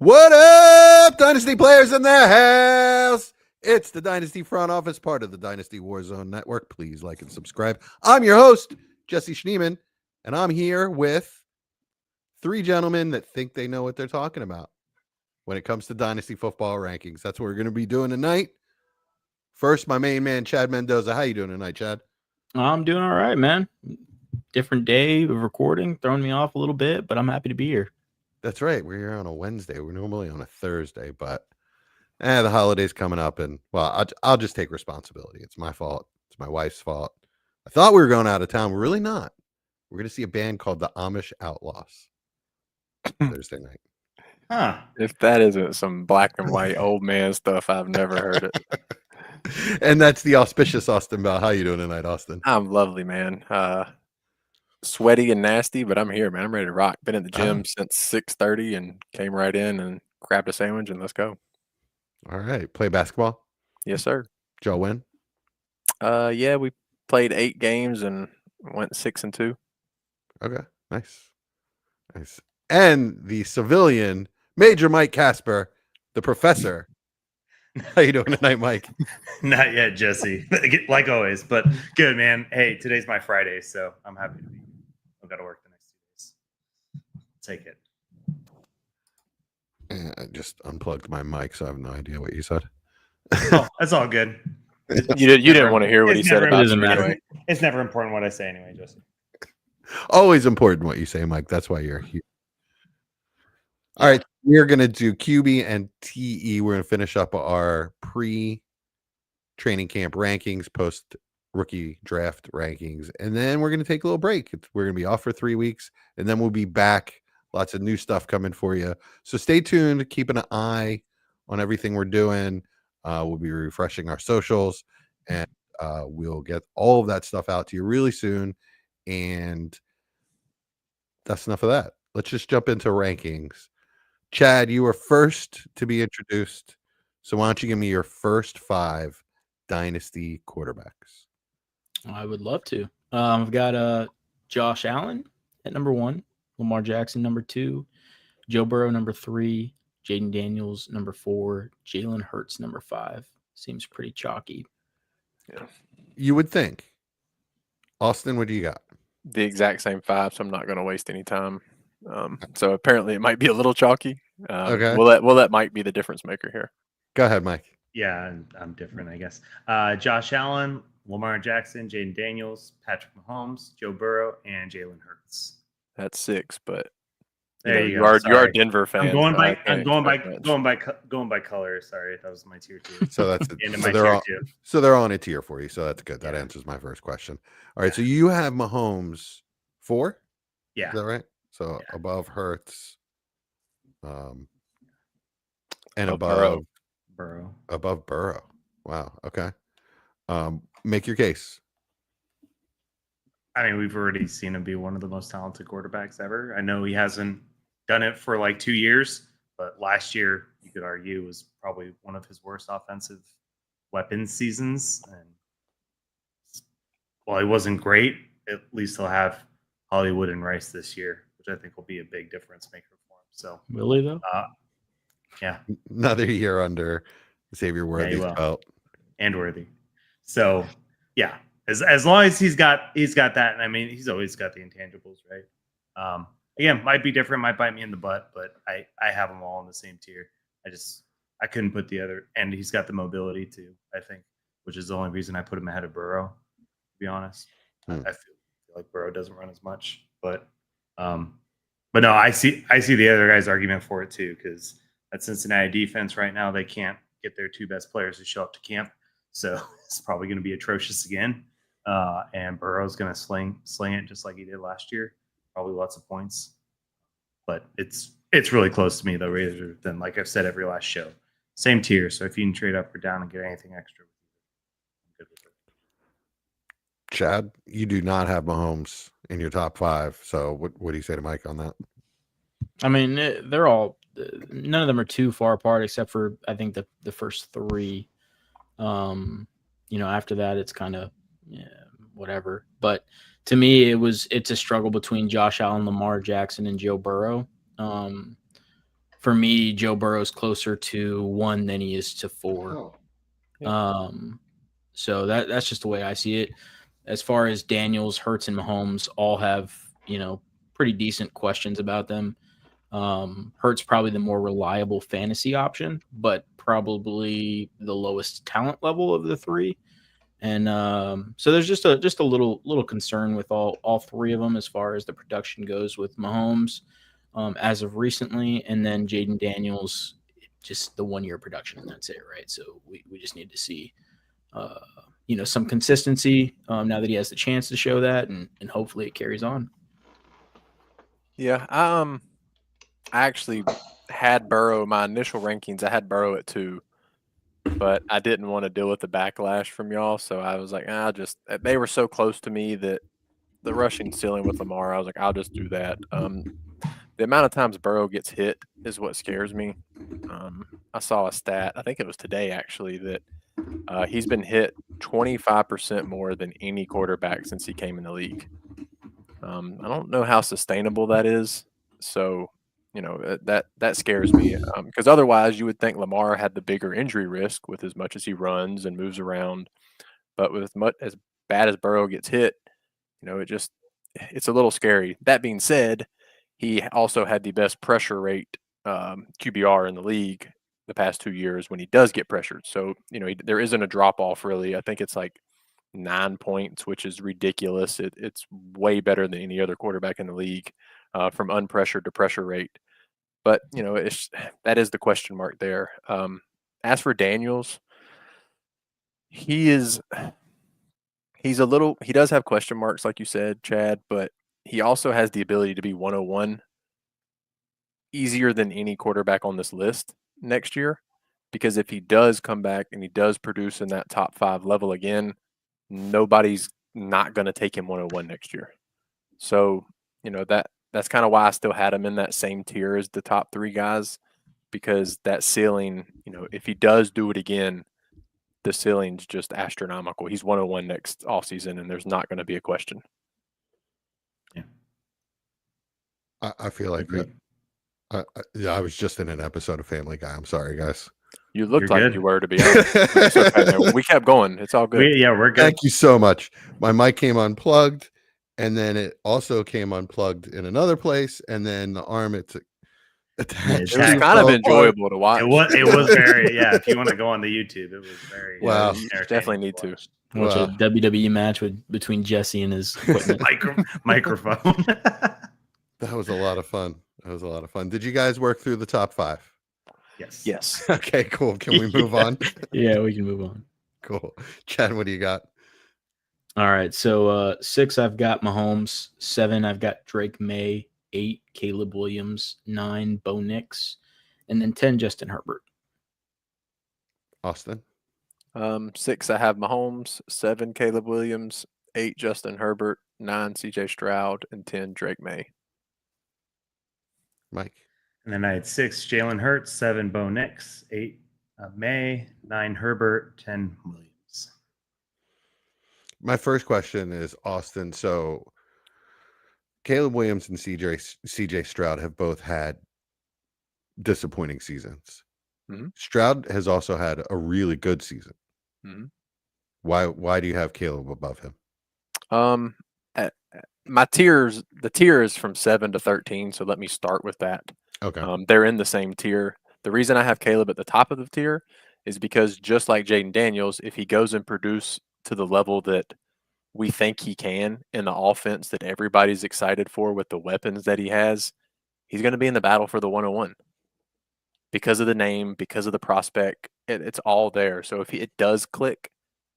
What up, Dynasty players in the house? It's the Dynasty front office, part of the Dynasty Warzone Network. Please like and subscribe. I'm your host, Jesse Schneeman, and I'm here with three gentlemen that think they know what they're talking about when it comes to Dynasty football rankings. That's what we're going to be doing tonight. First, my main man, Chad Mendoza. How you doing tonight, Chad? I'm doing all right, man. Different day of recording, throwing me off a little bit, but I'm happy to be here. That's right. We're here on a Wednesday. We're normally on a Thursday, but the holiday's coming up, and well, I'll just take responsibility. It's my fault. It's my wife's fault. I thought we were going out of town. We're really not. We're going to see a band called the Amish Outlaws Thursday night. Huh. If that isn't some black and white old man stuff, I've never heard it. And that's the auspicious Austin Bell. How you doing tonight, Austin? I'm lovely, man. Sweaty and nasty, but I'm here, man. I'm ready to rock. Been at the gym since 6:30 and came right in and grabbed a sandwich and let's go. All right. Play basketball? Yes, sir. Joe win? Yeah, we played 8 games and went 6-2. Okay. Nice. And the civilian, Major Mike Casper, the professor. How you doing tonight, Mike? Not yet, Jesse. Like always, but good, man. Hey, today's my Friday, so I'm happy to be here. I've got to work the next 2 days. Take it. I just unplugged my mic, so I have no idea what you said. Oh, that's all good. You didn't want to hear what he said about doesn't you matter. anyway. It's never important what I say anyway, Jesse. Always important what you say, Mike. That's why you're here. All right. We're going to do QB and TE. We're going to finish up our pre-training camp rankings, post-rookie draft rankings, and then we're going to take a little break. We're going to be off for 3 weeks, and then we'll be back. Lots of new stuff coming for you. So stay tuned. Keep an eye on everything we're doing. We'll be refreshing our socials, and we'll get all of that stuff out to you really soon. And that's enough of that. Let's just jump into rankings. Chad, you were first to be introduced. So why don't you give me your first 5 Dynasty quarterbacks? I would love to. I've got Josh Allen at number 1, Lamar Jackson number 2, Joe Burrow number 3, Jaden Daniels number 4, Jalen Hurts number 5. Seems pretty chalky. Yeah. You would think. Austin, what do you got? The exact same 5, so I'm not going to waste any time. So apparently it might be a little chalky. Okay. We'll let Mike be the difference maker here. Go ahead, Mike. Yeah, I'm different, I guess. Josh Allen, Lamar Jackson, Jaden Daniels, Patrick Mahomes, Joe Burrow, and Jalen Hurts. That's 6, but There you go. are Sorry. Denver fan. I'm going so I by can't expect much. going by color. Sorry, that was my tier 2. So that's it. Into So my they're tier all, 2. so they're on a tier for you. So that's good. That answers my first question. All right. So you have Mahomes 4? Yeah. Is that right? So above Hurts, and above Burrow. Above Burrow. Wow. Okay. Make your case. I mean, we've already seen him be one of the most talented quarterbacks ever. I know he hasn't done it for like 2 years, but last year you could argue was probably one of his worst offensive weapons seasons. And while he wasn't great, at least he'll have Hollywood and Rice this year, which I think will be a big difference maker for him. So Will he, though? yeah, Another year under Xavier Worthy's belt. And Worthy. So yeah, as long as he's got that, and I mean he's always got the intangibles, right? Again, might be different, might bite me in the butt, but I have them all in the same tier. I couldn't put the other, and he's got the mobility too, I think, which is the only reason I put him ahead of Burrow, to be honest. I feel like Burrow doesn't run as much, but no, I see the other guy's argument for it too, because that Cincinnati defense right now, they can't get their 2 best players to show up to camp, so it's probably going to be atrocious again. And Burrow's going to sling it just like he did last year, probably lots of points. But it's really close to me though, rather than, like I've said every last show, same tier. So if you can trade up or down and get anything extra, I'm good with it. Chad, you do not have Mahomes in your top 5. So what do you say to Mike on that? I mean, they're all none of them are too far apart, except for I think the first 3. After that, it's kind of whatever. But to me, it's a struggle between Josh Allen, Lamar Jackson, and Joe Burrow. for me, Joe Burrow's closer to 1 than he is to 4. Oh. So that's just the way I see it. As far as Daniels, Hurts, and Mahomes all have, pretty decent questions about them. Hurts probably the more reliable fantasy option, but probably the lowest talent level of the three. And so there's just a little concern with all three of them as far as the production goes with Mahomes as of recently, and then Jaden Daniels, just the 1 year production, and that's it, right? So we just need to see some consistency now that he has the chance to show that, and hopefully it carries on. Yeah, I actually had Burrow. My initial rankings, I had Burrow at 2, but I didn't want to deal with the backlash from y'all, so I was like, they were so close to me that the rushing ceiling with Lamar, I was like, I'll just do that. The amount of times Burrow gets hit is what scares me. I saw a stat, I think it was today actually, that he's been hit 25% more than any quarterback since he came in the league. I don't know how sustainable that is. So, that scares me because otherwise you would think Lamar had the bigger injury risk with as much as he runs and moves around. But with as bad as Burrow gets hit, it's a little scary. That being said, he also had the best pressure rate QBR in the league the past 2 years when he does get pressured. So, there isn't a drop off really. I think it's like 9 points, which is ridiculous. It's way better than any other quarterback in the league from unpressured to pressure rate. But, that is the question mark there. As for Daniels, he does have question marks, like you said, Chad, but he also has the ability to be 101 easier than any quarterback on this list next year. Because if he does come back and he does produce in that top 5 level again, nobody's not going to take him 101 next year. So, that's kind of why I still had him in that same tier as the top 3 guys, because that ceiling, if he does do it again, the ceiling's just astronomical. He's 101 next offseason, and there's not going to be a question. Yeah. I feel like I was just in an episode of Family Guy. I'm sorry, guys. You looked You're like good. you were, to be honest. It's okay, man. We kept going. It's all good. We're good. Thank you so much. My mic came unplugged, and then it also came unplugged in another place, and then the arm it's attached. It was kind of enjoyable to watch. It was very, yeah. If you want to go on the YouTube, it was very Wow. You definitely need to. Watch Wow. a WWE match between Jesse and his equipment. microphone. That was a lot of fun. Did you guys work through the top 5? Yes. Okay, cool. Can we move on? Yeah, we can move on. Cool. Chad, what do you got? All right. So 6, I've got Mahomes. 7, I've got Drake May. 8, Caleb Williams. 9, Bo Nix. And then 10, Justin Herbert. Austin? 6, I have Mahomes. 7, Caleb Williams. 8, Justin Herbert. 9, CJ Stroud. And 10, Drake May. Mike? And then I had 6, Jalen Hurts. 7, Bo Nix. 8, May. 9, Herbert. 10, Williams. My first question is, Austin, so Caleb Williams and CJ Stroud have both had disappointing seasons. Mm-hmm. Stroud has also had a really good season. Mm-hmm. Why do you have Caleb above him? My tiers, the tier is from 7 to 13, so let me start with that. Okay. They're in the same tier. The reason I have Caleb at the top of the tier is because just like Jaden Daniels, if he goes and produce to the level that we think he can in the offense that everybody's excited for with the weapons that he has, he's going to be in the battle for the 101 because of the name, because of the prospect. It's all there. So if it does click,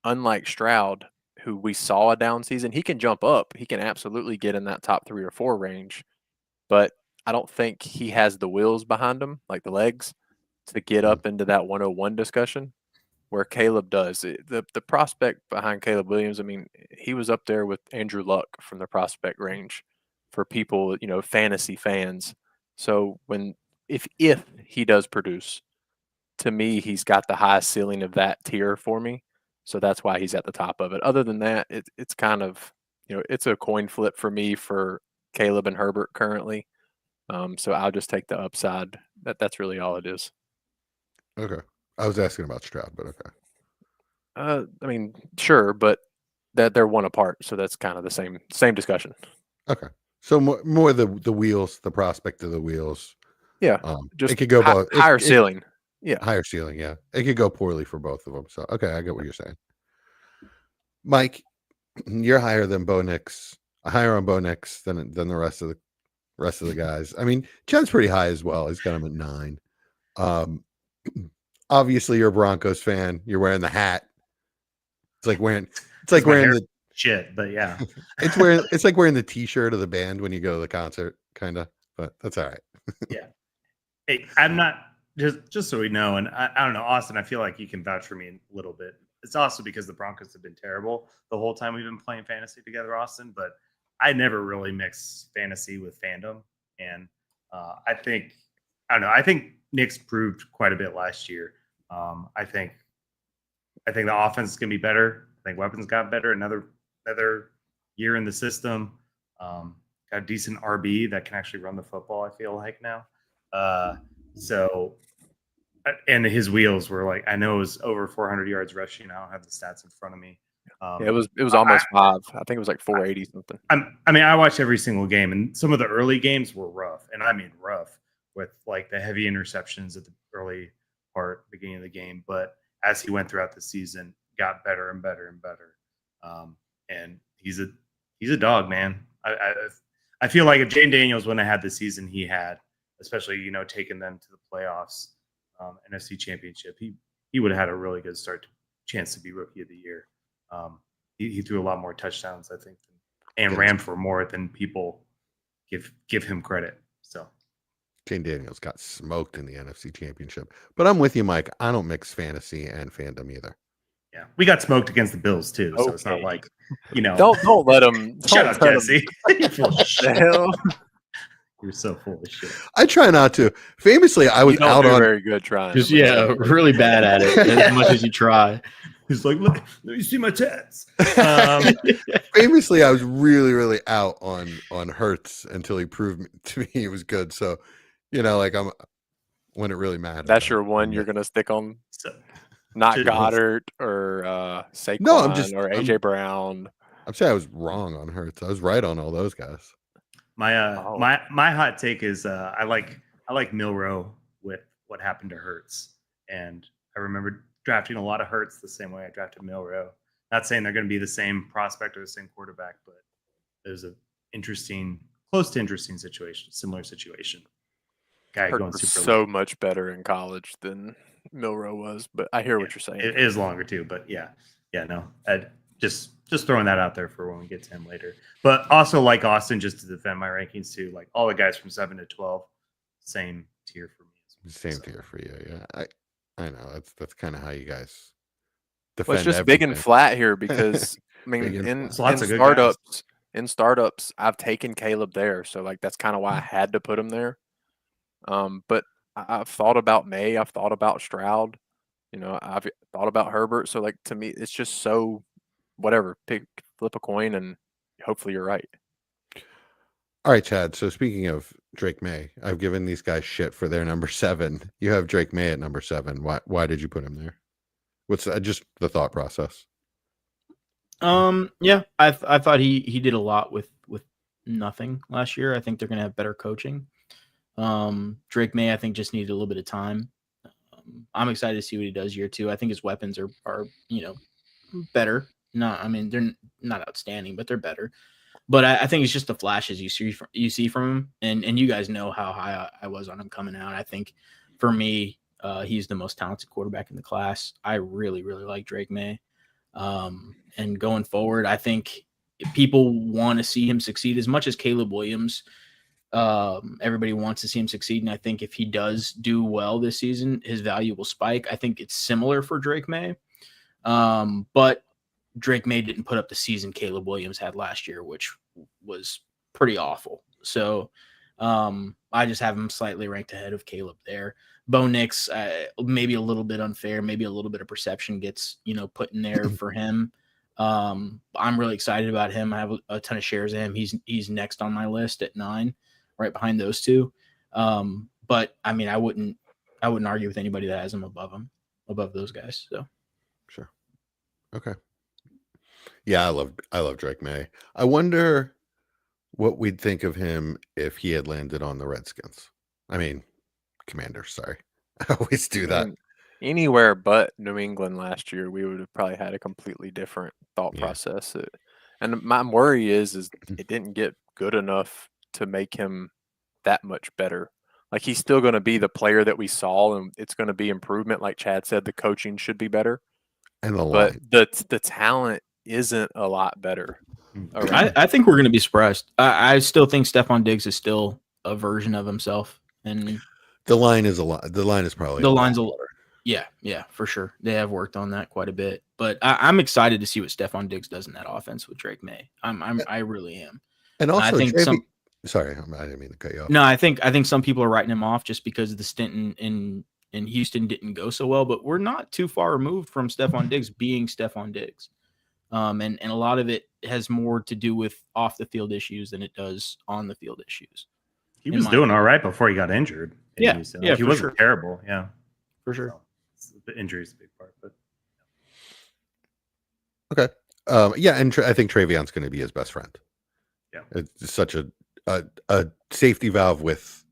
unlike Stroud, who we saw a down season, he can jump up. He can absolutely get in that top 3 or 4 range, but I don't think he has the wheels behind him, like the legs, to get up into that 101 discussion where Caleb does. The prospect behind Caleb Williams, I mean, he was up there with Andrew Luck from the prospect range for people, fantasy fans. So if he does produce, to me, he's got the highest ceiling of that tier for me. So that's why he's at the top of it. Other than that, it's kind of, it's a coin flip for me for Caleb and Herbert currently. So I'll just take the upside That's really all it is. Okay. I was asking about Stroud, but okay. I mean, sure, but that they're one apart, so that's kind of the same discussion. Okay. So more the wheels, the prospect of the wheels. Yeah, It could go both. higher ceiling. Yeah, higher ceiling. Yeah, it could go poorly for both of them. So okay, I get what you're saying. Mike, you're higher than Bo Nix. Higher on Bo Nix than the rest of the guys. I mean, Chad's pretty high as well. He's got him at 9. Obviously, you're a Broncos fan. You're wearing the hat. It's like wearing the shit, but yeah, it's like wearing the T-shirt of the band when you go to the concert, kind of. But that's all right. Yeah. Hey, I'm not just so we know, and I don't know, Austin. I feel like you can vouch for me a little bit. It's also because the Broncos have been terrible the whole time we've been playing fantasy together, Austin. But I never really mix fantasy with fandom, and I think Nick's proved quite a bit last year. I think the offense is going to be better. I think weapons got better. Another year in the system. Got a decent RB that can actually run the football. I feel like now. And his wheels were like, I know it was over 400 yards rushing. I don't have the stats in front of me. it was almost 5. I think it was like 480 something. I watched every single game, and some of the early games were rough, and I mean rough, with like the heavy interceptions at the early beginning of the game. But as he went throughout the season, got better and better and better. And he's a dog, man. I feel like if Jane Daniels wouldn't have had the season he had, especially taking them to the playoffs, NFC Championship, he would have had a really good chance to be Rookie of the Year. He threw a lot more touchdowns, I think, and ran for more than people give him credit. So Jane Daniels got smoked in the NFC Championship, but I'm with you, Mike. I don't mix fantasy and fandom either. Yeah, we got smoked against the Bills too, so it's not like Don't let them. Shut up, Jesse. You're full of shit. Hell. You're so full of shit. I try not to. Famously, I was out on very good trying. Just really bad at it as much as you try. He's like, look, let me see my tats. Famously, I was really, really out on Hurts until he proved to me he was good. So, like I'm when it really mattered. That's your one you're gonna stick on. Not Goddard or Saquon or AJ Brown. I'm saying I was wrong on Hurts. I was right on all those guys. My hot take is I like Milroe with what happened to Hurts, and I remember drafting a lot of Hurts the same way I drafted Milroe. Not saying they're going to be the same prospect or the same quarterback, but there's a close to interesting situation, similar situation. Guy Hurts going was super so low. much better in college than Milroe was, but I hear what you're saying. It is longer too, but no. Just throwing that out there for when we get to him later. But also, like Austin, just to defend my rankings too, like all the guys from 7 to 12, same tier for me. Same tier for you, yeah. I know that's kind of how you guys Well, defend. it's just big and flat here because I mean, in startups, I've taken Caleb there, so like that's kind of why I had to put him there. But I've thought about May, I've thought about Stroud, I've thought about Herbert. So like to me, it's just so whatever. Flip a coin, and hopefully you're right. All right, Chad. So speaking of Drake May, I've given these guys shit for their number 7. You have Drake May at number 7. Why did you put him there? What's just the thought process? Yeah, I thought he did a lot with nothing last year. I think they're gonna have better coaching. Drake May, I think, just needed a little bit of time. I'm excited to see what he does year 2. I think his weapons are better. They're not outstanding, but they're better. But I think it's just the flashes you see from him, and you guys know how high I was on him coming out. I think for me, he's the most talented quarterback in the class. I really, really like Drake May. And going forward, I think people want to see him succeed as much as Caleb Williams. Everybody wants to see him succeed, and I think if he does do well this season, his value will spike. I think it's similar for Drake May, but Drake May didn't put up the season Caleb Williams had last year, which was pretty awful. So I just have him slightly ranked ahead of Caleb there. Bo Nix, maybe a little bit unfair, maybe a little bit of perception gets put in there for him. I'm really excited about him. I have a ton of shares of him. He's next on my list at 9, right behind those two. But I mean, I wouldn't argue with anybody that has him above those guys. So Sure. Okay. Yeah, I love Drake May. I wonder what we'd think of him if he had landed on the Redskins. I mean, Commanders, sorry. I always do I that. mean, anywhere but New England last year, we would have probably had a completely different thought Yeah. process. And my worry is it didn't get good enough to make him that much better. Like he's still going to be the player that we saw, and it's going to be improvement. Like Chad said, the coaching should be better, And the but line. the talent isn't a lot better. I think we're going to be surprised. I still think Stephon Diggs is still a version of himself, and The line is a lot. The line is probably the a line's lot. yeah, for sure. They have worked on that quite a bit, but I'm excited to see what Stephon Diggs does in that offense with Drake May. I really am. And also, I think sorry, I didn't mean to cut you off. No, I think some people are writing him off just because the stint in Houston didn't go so well. But we're not too far removed from Stephon Diggs being Stephon Diggs, and a lot of it has more to do with off the field issues than it does on the field issues. He was doing all right before he got injured. Yeah, Houston. yeah, He for wasn't sure. terrible. Yeah, For sure. So, the injury is a big part, but Okay. Yeah, and I think Travion's going to be his best friend. Yeah. It's such a safety valve with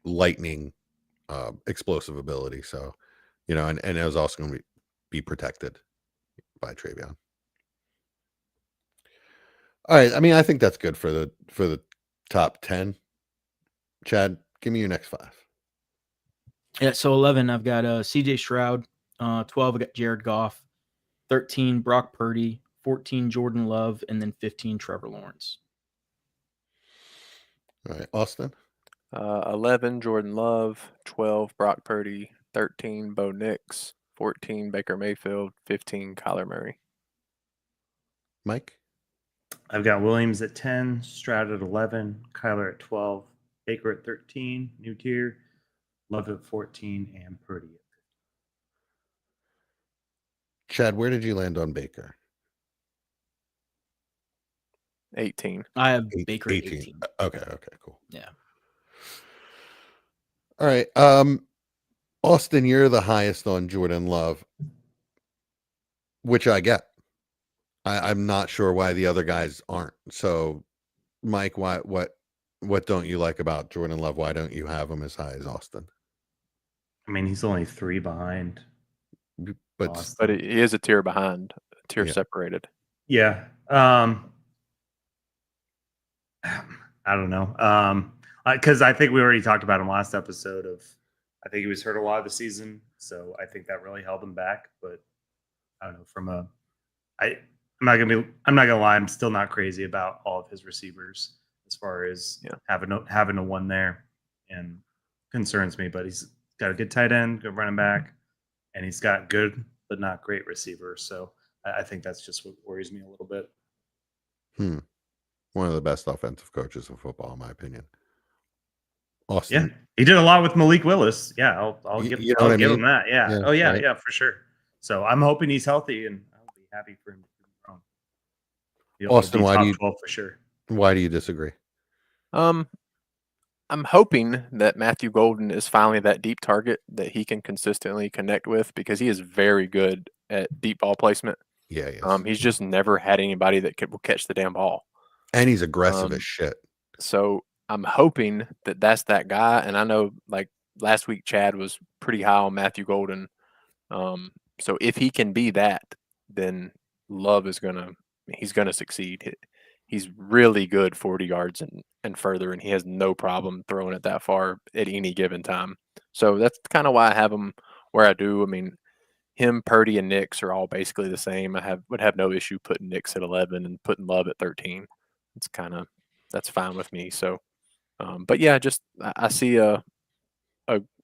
lightning explosive ability. So, and it was also going to be protected by Travion. All right. I mean, I think that's good for the top 10. Chad, give me your next 5. Yeah, so 11, I've got CJ Stroud. 12, I got Jared Goff. 13, Brock Purdy. 14, Jordan Love, and then 15, Trevor Lawrence. All right, Austin. 11, Jordan Love. 12, Brock Purdy. 13, Bo Nix. 14, Baker Mayfield. 15, Kyler Murray. Mike. I've got Williams at 10, Stroud at 11, Kyler at 12, Baker at 13, new tier, Love at 14, and Purdy at 15. Chad, where did you land on Baker? 18. I have Baker at 18. Okay, cool. Yeah. All right. Austin, you're the highest on Jordan Love, which I get. I'm not sure why the other guys aren't. So, Mike, what don't you like about Jordan Love? Why don't you have him as high as Austin? I mean, he's only 3 behind. But he is a tier behind, a tier separated. Yeah. I don't know. Because I think we already talked about him last episode I think he was hurt a lot of the season. So I think that really held him back. But I don't know, I'm not gonna lie, I'm still not crazy about all of his receivers as far as having a one there, and concerns me. But he's got a good tight end, good running back, and he's got good but not great receivers. So I think that's just what worries me a little bit. One of the best offensive coaches in football, in my opinion. Austin. Yeah, he did a lot with Malik Willis. Yeah, I'll give him that. Yeah. Oh yeah, right? Yeah, for sure. So I'm hoping he's healthy, and I'll be happy for him to be wrong. Austin, why do you 12 for sure? Why do you disagree? I'm hoping that Matthew Golden is finally that deep target that he can consistently connect with, because he is very good at deep ball placement. Yeah, yes. He's just never had anybody that will catch the damn ball. And he's aggressive as shit. So I'm hoping that that's that guy. And I know, like last week, Chad was pretty high on Matthew Golden. So if he can be that, then Love is he's gonna succeed. He's really good 40 yards and further, and he has no problem throwing it that far at any given time. So that's kind of why I have him where I do. I mean, him, Purdy, and Nix are all basically the same. Would have no issue putting Nix at 11 and putting Love at 13. That's fine with me. So, but yeah, just I see a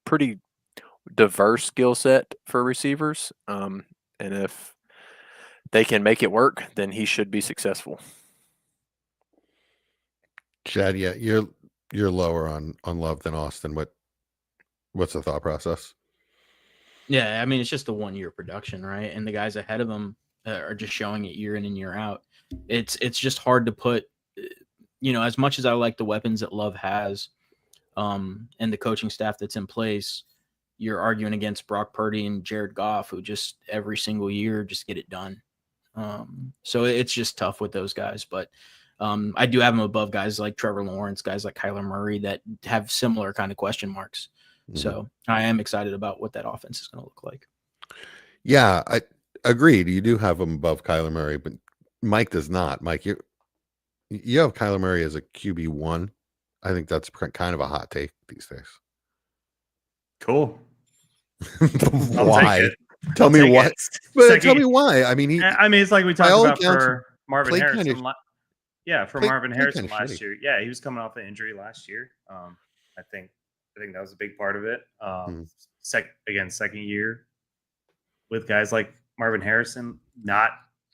pretty diverse skill set for receivers, and if they can make it work, then he should be successful. Chad, yeah, you're lower on Love than Austin. What's the thought process? Yeah, I mean, it's just a 1-year production, right? And the guys ahead of him are just showing it year in and year out. It's just hard to put, as much as I like the weapons that Love has, and the coaching staff that's in place, you're arguing against Brock Purdy and Jared Goff, who just every single year just get it done. So it's just tough with those guys. But I do have them above guys like Trevor Lawrence, guys like Kyler Murray that have similar kind of question marks. So I am excited about what that offense is going to look like. Yeah, I agreed. You do have him above Kyler Murray, but Mike does not. Mike, you have Kyler Murray as a QB1. I think that's kind of a hot take these days. Cool. Why? Tell me why. But tell me why. I mean, it's like we talked about for Marvin Harrison. For Marvin Harrison last year. Yeah, he was coming off an injury last year. I think that was a big part of it. Second year with guys like Marvin Harrison, not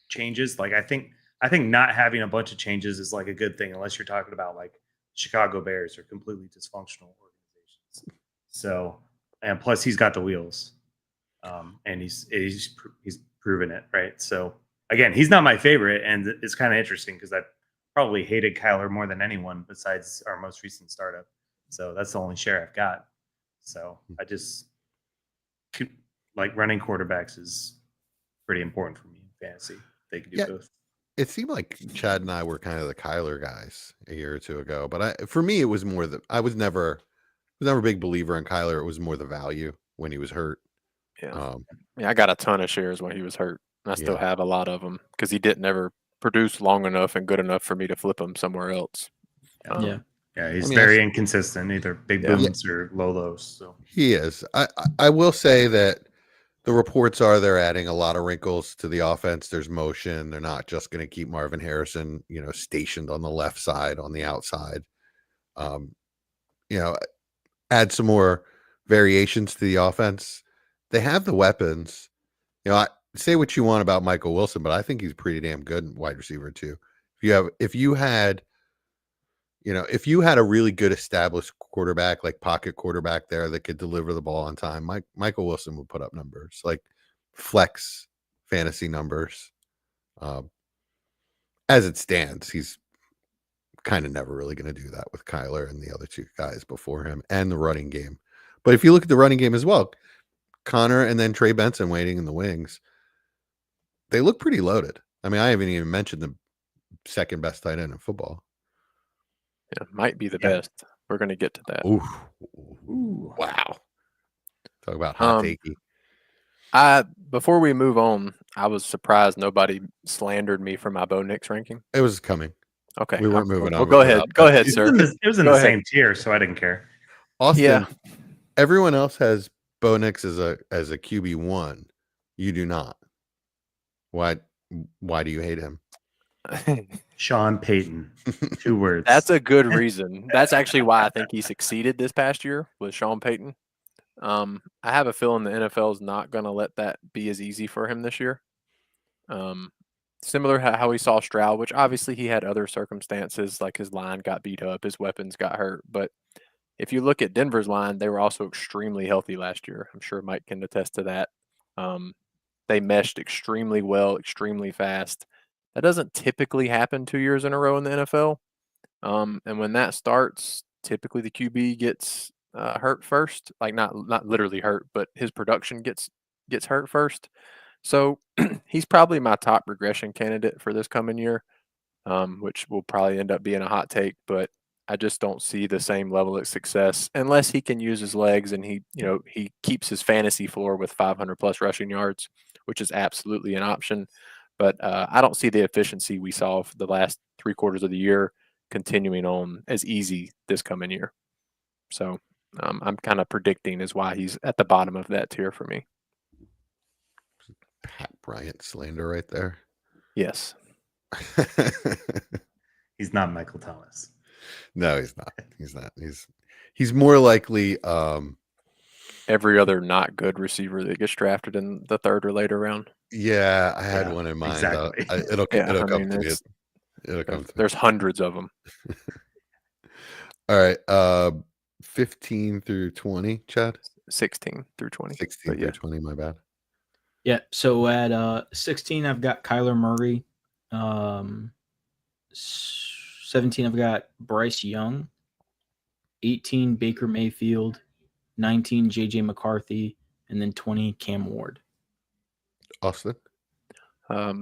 changes. Like I think not having a bunch of changes is like a good thing, unless you're talking about like Chicago Bears or completely dysfunctional organizations. So, and plus he's got the wheels, and he's proven it, right? So again, he's not my favorite, and it's kind of interesting because I probably hated Kyler more than anyone besides our most recent startup. So that's the only share I've got. So I just like running quarterbacks is pretty important for me in fantasy. They can do both. It seemed like Chad and I were kind of the Kyler guys a year or two ago, but for me, it was more that I was never a big believer in Kyler. It was more the value when he was hurt. Yeah, I got a ton of shares when he was hurt. I still have a lot of them because he didn't ever produce long enough and good enough for me to flip him somewhere else. He's very inconsistent, either big booms or low lows. So he is. I will say that the reports are they're adding a lot of wrinkles to the offense. There's motion. They're not just going to keep Marvin Harrison, stationed on the left side, on the outside. Add some more variations to the offense. They have the weapons. Say what you want about Michael Wilson, but I think he's pretty damn good wide receiver too. If you had a really good established quarterback, like pocket quarterback there that could deliver the ball on time, Michael Wilson would put up numbers like flex fantasy numbers. As it stands, he's kind of never really going to do that with Kyler and the other two guys before him and the running game. But if you look at the running game as well, Connor and then Trey Benson waiting in the wings, they look pretty loaded. I mean, I haven't even mentioned the second best tight end in football. Yeah, might be the best. We're going to get to that. Ooh. Wow. Talk about hot takey. Before we move on, I was surprised nobody slandered me for my Bo Nix ranking. It was coming. Okay. We weren't moving on. Well, go ahead, sir. It was in the same tier, so I didn't care. Austin, everyone else has Bo Nix as a QB1. You do not. Why do you hate him? Sean Payton. 2 words. That's a good reason. That's actually why I think he succeeded this past year with Sean Payton. I have a feeling the NFL is not going to let that be as easy for him this year. Similar how we saw Stroud, which obviously he had other circumstances, like his line got beat up, his weapons got hurt. But if you look at Denver's line, they were also extremely healthy last year. I'm sure Mike can attest to that. They meshed extremely well, extremely fast. That doesn't typically happen 2 years in a row in the NFL. And when that starts, typically the QB gets hurt first, like not literally hurt, but his production gets hurt first. So he's probably my top regression candidate for this coming year, which will probably end up being a hot take, but I just don't see the same level of success unless he can use his legs and he keeps his fantasy floor with 500 plus rushing yards, which is absolutely an option. But I don't see the efficiency we saw for the last 3 quarters of the year continuing on as easy this coming year. So I'm kind of predicting is why he's at the bottom of that tier for me. Pat Bryant slander right there. Yes. He's not Michael Thomas. No, he's not. He's more likely every other not good receiver that gets drafted in the 3rd or later round. Yeah, I had one in mind. Exactly. It'll come to me. It'll come. There's hundreds of them. All right. 15 through 20, Chad? 16 through 20. 16 through 20, my bad. Yeah, so at 16, I've got Kyler Murray. 17, I've got Bryce Young. 18 Baker Mayfield, 19 JJ McCarthy, and then 20 Cam Ward. Austin.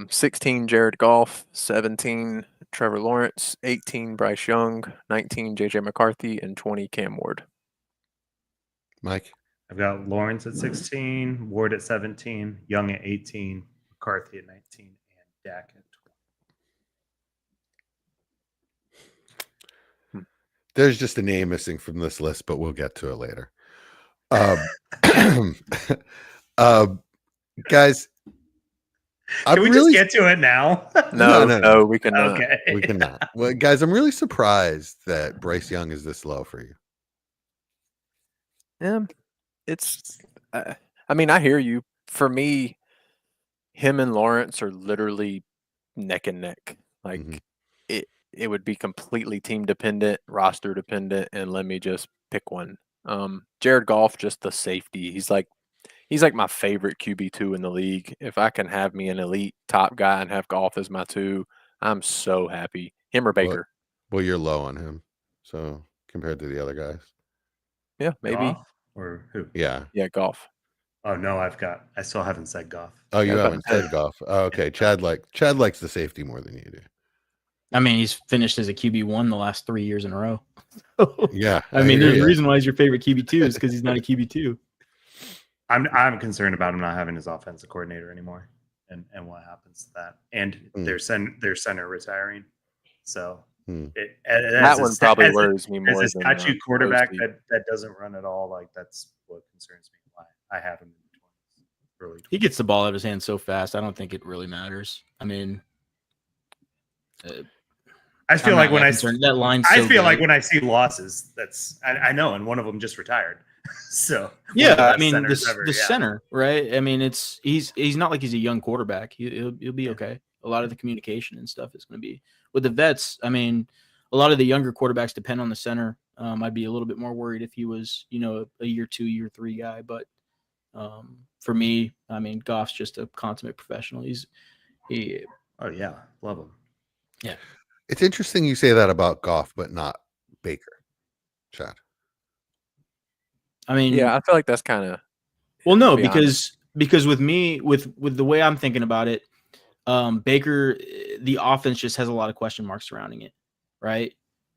16 Jared Goff, 17 Trevor Lawrence, 18 Bryce Young, 19 JJ McCarthy, and 20 Cam Ward. Mike. I've got Lawrence at 16, Ward at 17, Young at 18, McCarthy at 19, and Dak at 20. There's just a name missing from this list, but we'll get to it later. Guys, Can we just get to it now? No, we cannot. Okay. We cannot. Well, guys, I'm really surprised that Bryce Young is this low for you. It's. I mean, I hear you. For me, him and Lawrence are literally neck and neck. Like it would be completely team dependent, roster dependent, and let me just pick one. Jared Goff, just the safety. He's like my favorite QB2 in the league. If I can have me an elite top guy and have Goff as my 2, I'm so happy. Him or Baker. Well, you're low on him, so compared to the other guys. Yeah, maybe. Goff or who? Yeah, Goff. Oh no, I still haven't said Goff. Oh, you haven't said Goff. Oh, okay. Chad likes the safety more than you do. I mean, he's finished as a QB1 the last 3 years in a row. Yeah. I mean, there's a reason why he's your favorite QB2 is because he's not a QB2. I'm concerned about him not having his offensive coordinator anymore, and what happens to that, and their center retiring. So that one probably worries me more. As a statue quarterback that doesn't run at all, like that's what concerns me. Why I have him in the 20s, early 20s. He gets the ball out of his hand so fast. I don't think it really matters. I mean, I feel like when that line. I feel like when I see losses, that's I know, and one of them just retired. So yeah, I mean the center, right? I mean he's not like he's a young quarterback. He'll be okay. A lot of the communication and stuff is going to be with the vets. I mean, a lot of the younger quarterbacks depend on the center. I'd be a little bit more worried if he was, a year 2, year 3 guy. But for me, I mean, Goff's just a consummate professional. Oh yeah, love him. Yeah, it's interesting you say that about Goff, but not Baker, Chad. I mean, yeah, I feel like that's kind of no, because with me, with the way I'm thinking about it, Baker, the offense just has a lot of question marks surrounding it, right?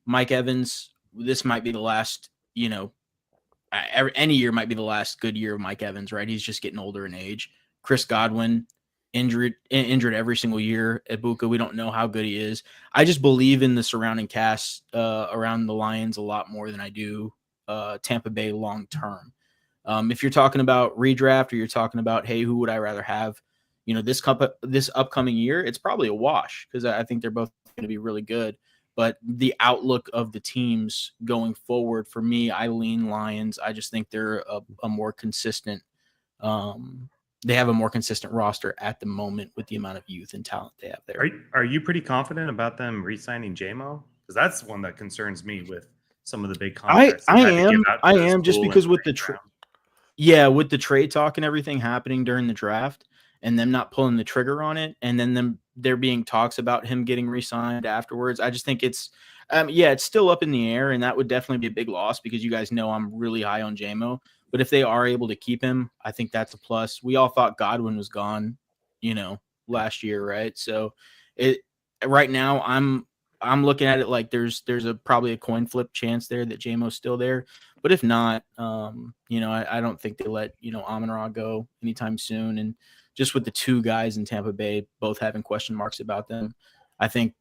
Mike Evans, this might be the last, any year might be the last good year of Mike Evans, right? He's just getting older in age. Chris Godwin, injured every single year. Ibuka, we don't know how good he is. I just believe in the surrounding cast around the Lions a lot more than I do Tampa Bay long term. If you're talking about redraft or you're talking about, hey, who would I rather have, this upcoming year, it's probably a wash because I think they're both going to be really good. But the outlook of the teams going forward, for me, I lean Lions. I just think they're a more consistent. They have a more consistent roster at the moment with the amount of youth and talent they have there. Are you pretty confident about them re-signing JMO? Because that's one that concerns me with some of the big contracts. I am just because with the trade talk and everything happening during the draft and them not pulling the trigger on it, and then there being talks about him getting re-signed afterwards. I just think it's still up in the air, and that would definitely be a big loss because you guys know I'm really high on JMO. But if they are able to keep him, I think that's a plus. We all thought Godwin was gone, last year, right? So right now I'm looking at it like there's probably a coin flip chance there that JMO's still there. But if not, I don't think they let, Amon-Ra go anytime soon. And just with the 2 guys in Tampa Bay, both having question marks about them, I think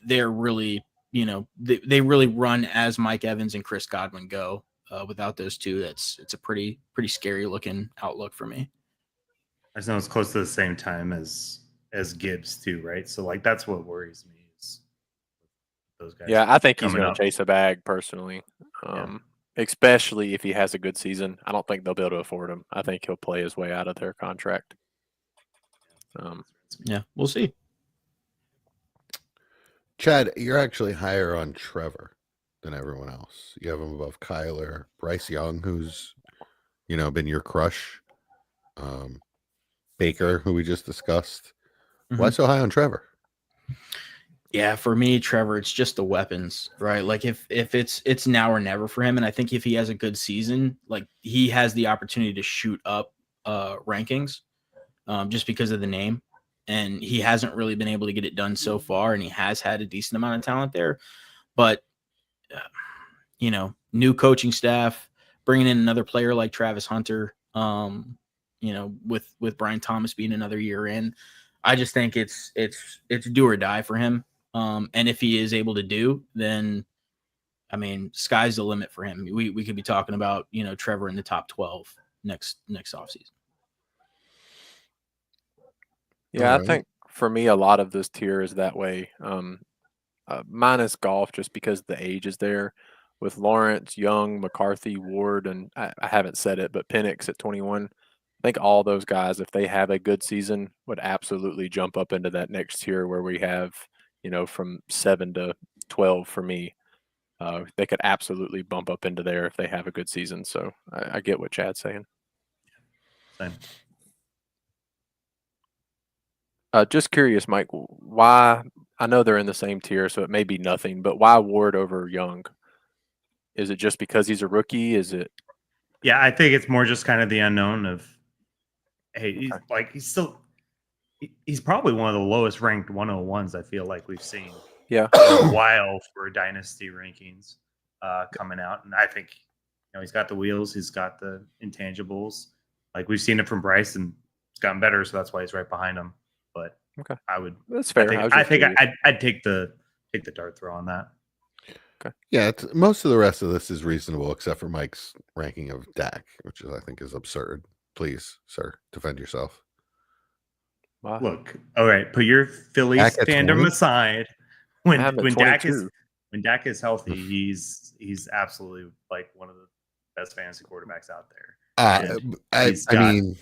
they're really, they really run as Mike Evans and Chris Godwin go. Without those 2, it's a pretty scary looking outlook for me. I just know it's close to the same time as Gibbs too, right? So like that's what worries me is those guys. Yeah, I think he's going to chase a bag personally, especially if he has a good season. I don't think they'll be able to afford him. I think he'll play his way out of their contract. We'll see. Chad, you're actually higher on Trevor than everyone else. You have him above Kyler, Bryce Young, who's been your crush, Baker, who we just discussed. Why so high on Trevor? Yeah, for me, Trevor, it's just the weapons, right? Like if it's now or never for him, and I think if he has a good season, like he has the opportunity to shoot up rankings, just because of the name, and he hasn't really been able to get it done so far, and he has had a decent amount of talent there, but new coaching staff, bringing in another player like Travis Hunter, with Brian Thomas being another year in, I just think it's do or die for him. And if he is able to do, then I mean, sky's the limit for him. We could be talking about, Trevor in the top 12 next offseason. Yeah, All I think for me, a lot of this tier is that way. Minus golf, just because the age is there. With Lawrence, Young, McCarthy, Ward, and I haven't said it, but Penix at 21. I think all those guys, if they have a good season, would absolutely jump up into that next tier where we have, from 7 to 12 for me. They could absolutely bump up into there if they have a good season. So I get what Chad's saying. Same. Just curious, Mike, why? I know they're in the same tier, so it may be nothing, but why Ward over Young? Is it just because he's a rookie? Is it? Yeah, I think it's more just kind of the unknown of, hey, Okay. he's probably one of the lowest ranked 101s I feel like we've seen Yeah. in a while for Dynasty rankings coming out. And I think, he's got the wheels, he's got the intangibles. Like we've seen it from Bryce, and it's gotten better, so that's why he's right behind him. But Okay, that's fair. I think I'd take the dart throw on that. Okay. Yeah, most of the rest of this is reasonable, except for Mike's ranking of Dak, which I think is absurd. Please, sir, defend yourself. Wow. Look, all right, put your Phillies fandom 20? aside. When Dak is healthy, he's absolutely like one of the best fantasy quarterbacks out there. I mean,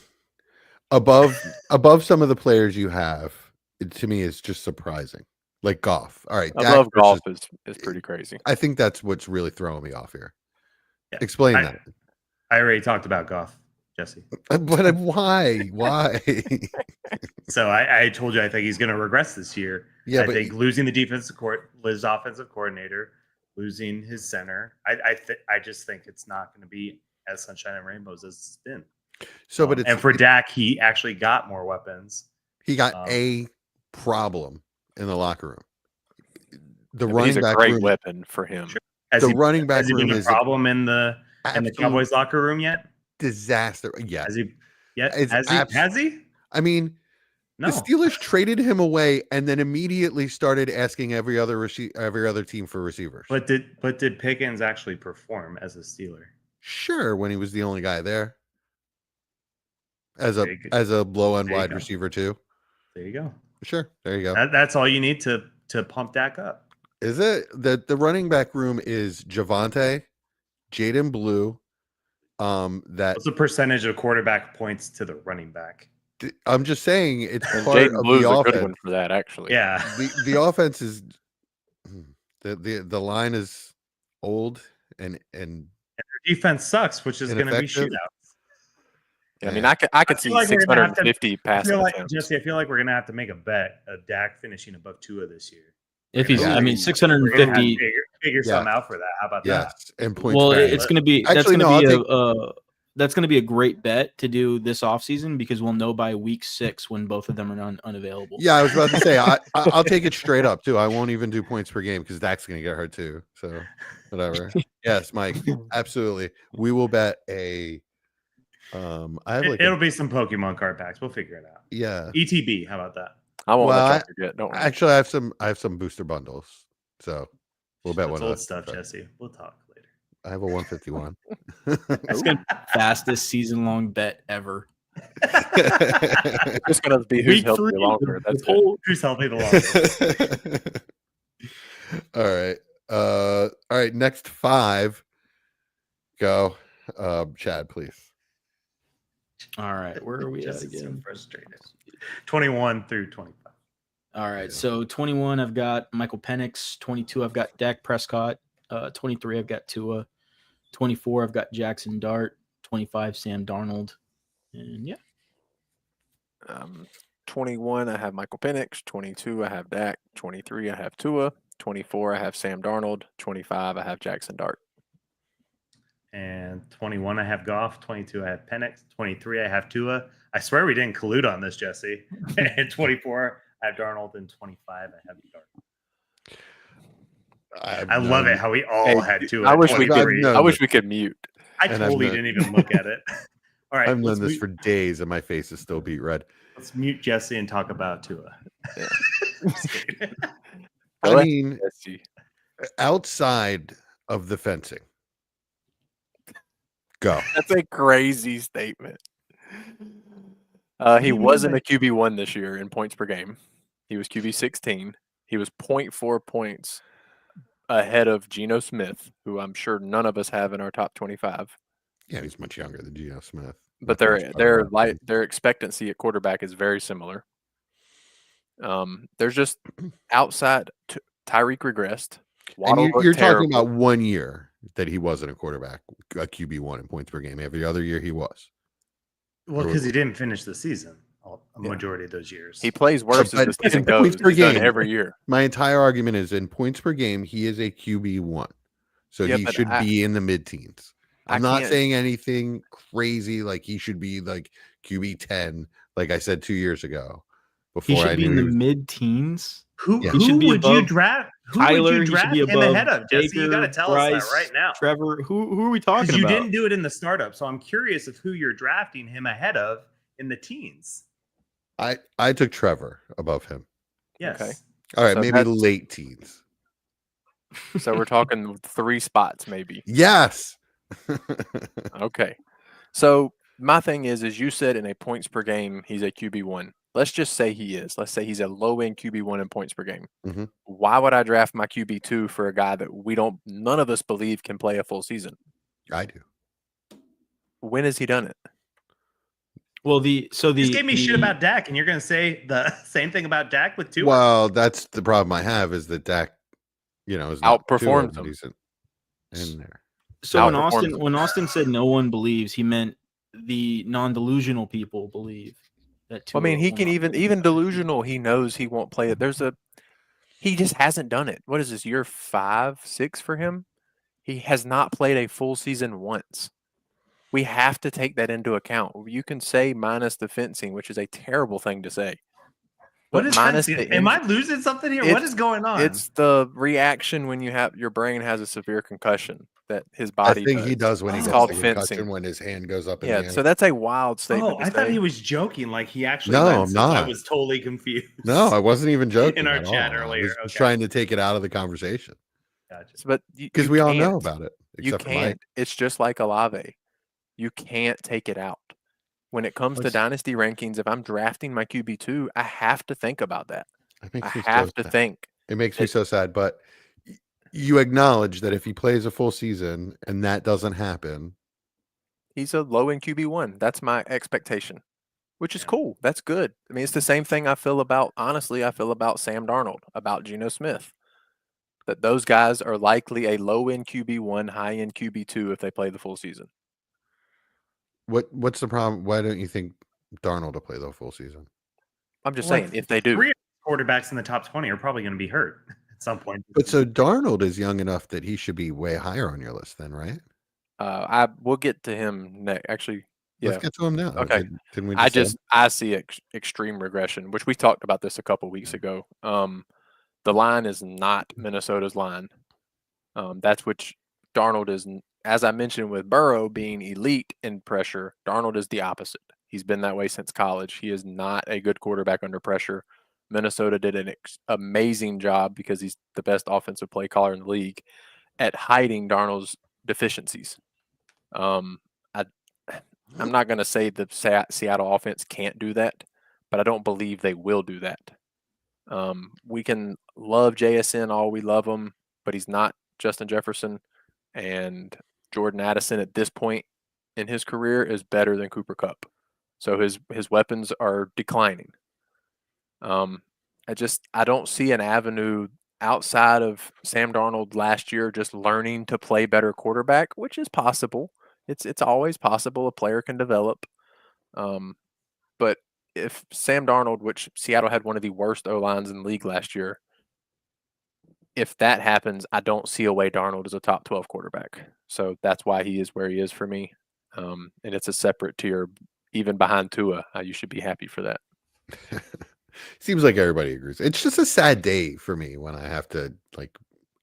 above some of the players you have, it, to me, is just surprising. Like Goff. All right, Above golf is pretty crazy. I think that's what's really throwing me off here. Yeah. Explain that. I already talked about Goff, Jesse. But why? Why? So I told you I think he's going to regress this year. Yeah, I think losing the his offensive coordinator, losing his center. I just think it's not going to be as sunshine and rainbows as it's been. So, but and for Dak, he actually got more weapons. He got a problem in the locker room. The he's running a back great room, weapon for him. Sure. Running back room is a problem in the Cowboys locker room yet? Disaster. Yeah. Has he? Yeah. Has he? I mean, no. The Steelers traded him away and then immediately started asking every other team for receivers. But did Pickens actually perform as a Steeler? Sure, when he was the only guy there. As a low end wide receiver too. There you go. Sure, there you go. That's all you need to pump Dak up. Is it the running back room is Javonte, Jaden Blue. What's the percentage of quarterback points to the running back? I'm just saying it's part Jaden of Blue's the a offense. good one for that, actually. Yeah, the offense is the line is old and their defense sucks, which is going to be shootouts. Yeah, I mean, I could see 650 passing attempts. Jesse, I feel like we're going to have to make a bet of Dak finishing above Tua this year. If he's, I mean, 650. Figure something out for that. How about that? And points. Well, it's going to be that's going to be a great bet to do this offseason because we'll know by week 6 when both of them are unavailable. Yeah, I was about to say I'll take it straight up too. I won't even do points per game because Dak's going to get hurt too. So whatever. Yes, Mike, absolutely. We will bet a. It'll be some Pokemon card packs. We'll figure it out. Yeah. ETB. How about that? I won't let you forget. Don't worry. Actually, I have some booster bundles, so we'll bet one. Old stuff, Jesse. We'll talk later. I have a 151. That's going to be the fastest season-long bet ever. It's just going to be who's healthy the longer. That's who's healthy the longer. All right. Next 5. Go, Chad, please. All right, where are we at again? So frustrated. 21 through 25. All right, so 21, I've got Michael Penix. 22, I've got Dak Prescott. 23, I've got Tua. 24, I've got Jackson Dart. 25, Sam Darnold. And yeah. 21, I have Michael Penix. 22, I have Dak. 23, I have Tua. 24, I have Sam Darnold. 25, I have Jackson Dart. And 21, I have Goff. 22, I have Penix. 23, I have Tua. I swear we didn't collude on this, Jesse. And 24, I have Darnold. And 25, I have Dart. I love it how we all had Tua. I wish we could. known I wish this. we could mute. I And I've totally known- didn't even look at it. All right, I've known let's this mute, for days, and my face is still beat red. let's mute Jesse and talk about Tua. Yeah. Just kidding. I Well, mean, outside of the fencing, go. That's a crazy statement. do He you mean wasn't by- a QB1 this year in points per game. He was QB 16. He was 0.4 points ahead of Geno Smith, who I'm sure none of us have in our top 25. Yeah, he's much younger than Geno Smith. But their expectancy at quarterback is very similar. There's just outside Tyreek regressed. And Waddle you're looked talking terrible. about 1 year that he wasn't a quarterback, a QB1 in points per game. Every other year he was. Well, because he didn't finish the season a Yeah. majority of those years. He plays worse But as the season in points goes. per He's done game- every year. My entire argument is in points per game, he is a QB1. So Yeah, he but should be in the mid-teens. I I'm not can't- saying anything crazy like he should be like QB10, like I said 2 years ago. He Before I should be knew in the he was, mid-teens. who Yeah. He should be would you above draft? Who Tyler, would he you should draft be him above ahead of? Jesse, you got to Baker, tell Bryce, us that right now. Trevor, who are we talking Because you about? didn't do it in the startup, so I'm curious of who you're drafting him ahead of in the teens. I took Trevor above him. Yes. Okay. All right, So maybe that's- late teens. So we're talking 3 spots maybe. Yes. Okay. So my thing is you said in a points per game, he's a QB1. Let's just say he is. Let's say he's a low end QB1 in points per game. Mhm. Why would I draft my QB2 for a guy that none of us believe can play a full season? I do. When has he done it? Well, You just gave me shit about Dak, and you're going to say the same thing about Dak with Tua? Well, that's the problem I have is that Dak, is not Outperforms Tua, but him. he's in there. So outperforms him. when Austin said no one believes, he meant the non-delusional people believe that. I mean, Tua he will can not even delusional. He knows he won't play it. He just hasn't done it. What is this, year 5, 6 for him? He has not played a full season once. We have to take that into account. You can say minus the fencing, which is a terrible thing to say. What But is minus that? the Am I inj- losing something here? What is going on? It's the reaction when your brain has a severe concussion that his I body think he does when he It's gets called the concussion fencing. when his hand goes up in the Yeah, air. so that's a wild statement. I thought he was joking. Like he actually. No, went, I'm since I not. was totally confused. No, I wasn't even joking In our at chat all. I earlier, was just okay. trying to take it out of the conversation Gotcha. But because you we all know can't. about it. You Except for Mike. can't. It's just like Olave. You can't take it out. When it comes to Let's- dynasty rankings, if I'm drafting my QB2, I have to think about that. It I makes me have so to sad. think. It makes me so sad, but you acknowledge that if he plays a full season and that doesn't happen, He's a low in QB1. That's my expectation, which is Yeah. cool. That's good. I mean, it's the same thing I feel about Sam Darnold, about Geno Smith. That those guys are likely a low end QB1, high end QB2 if they play the full season. what's the problem? Why don't you think Darnold will play the full season? I'm just Like, saying, if they do. 3 quarterbacks in the top 20 are probably going to be hurt at some point. But so Darnold is young enough that he should be way higher on your list, then, right? We'll get to him next. Actually, yeah. Let's get to him now. Okay. Didn't we? I see extreme regression, which we talked about this a couple weeks ago. The line is not Minnesota's line. That's which Darnold is. As I mentioned with Burrow being elite in pressure, Darnold is the opposite. He's been that way since college. He is not a good quarterback under pressure. Minnesota did an amazing job because he's the best offensive play caller in the league at hiding Darnold's deficiencies. I'm not going to say the Seattle offense can't do that, but I don't believe they will do that. We can love JSN all we love him, but he's not Justin Jefferson, and Jordan Addison at this point in his career is better than Cooper Kupp. So his weapons are declining. I don't see an avenue outside of Sam Darnold last year just learning to play better quarterback, which is possible. It's always possible a player can develop. But if Sam Darnold, which Seattle had one of the worst O-lines in the league last year, if that happens, I don't see a way Darnold is a top 12 quarterback. So that's why he is where he is for me. And it's a separate tier, even behind Tua. You should be happy for that. Seems like everybody agrees. It's just a sad day for me when I have to like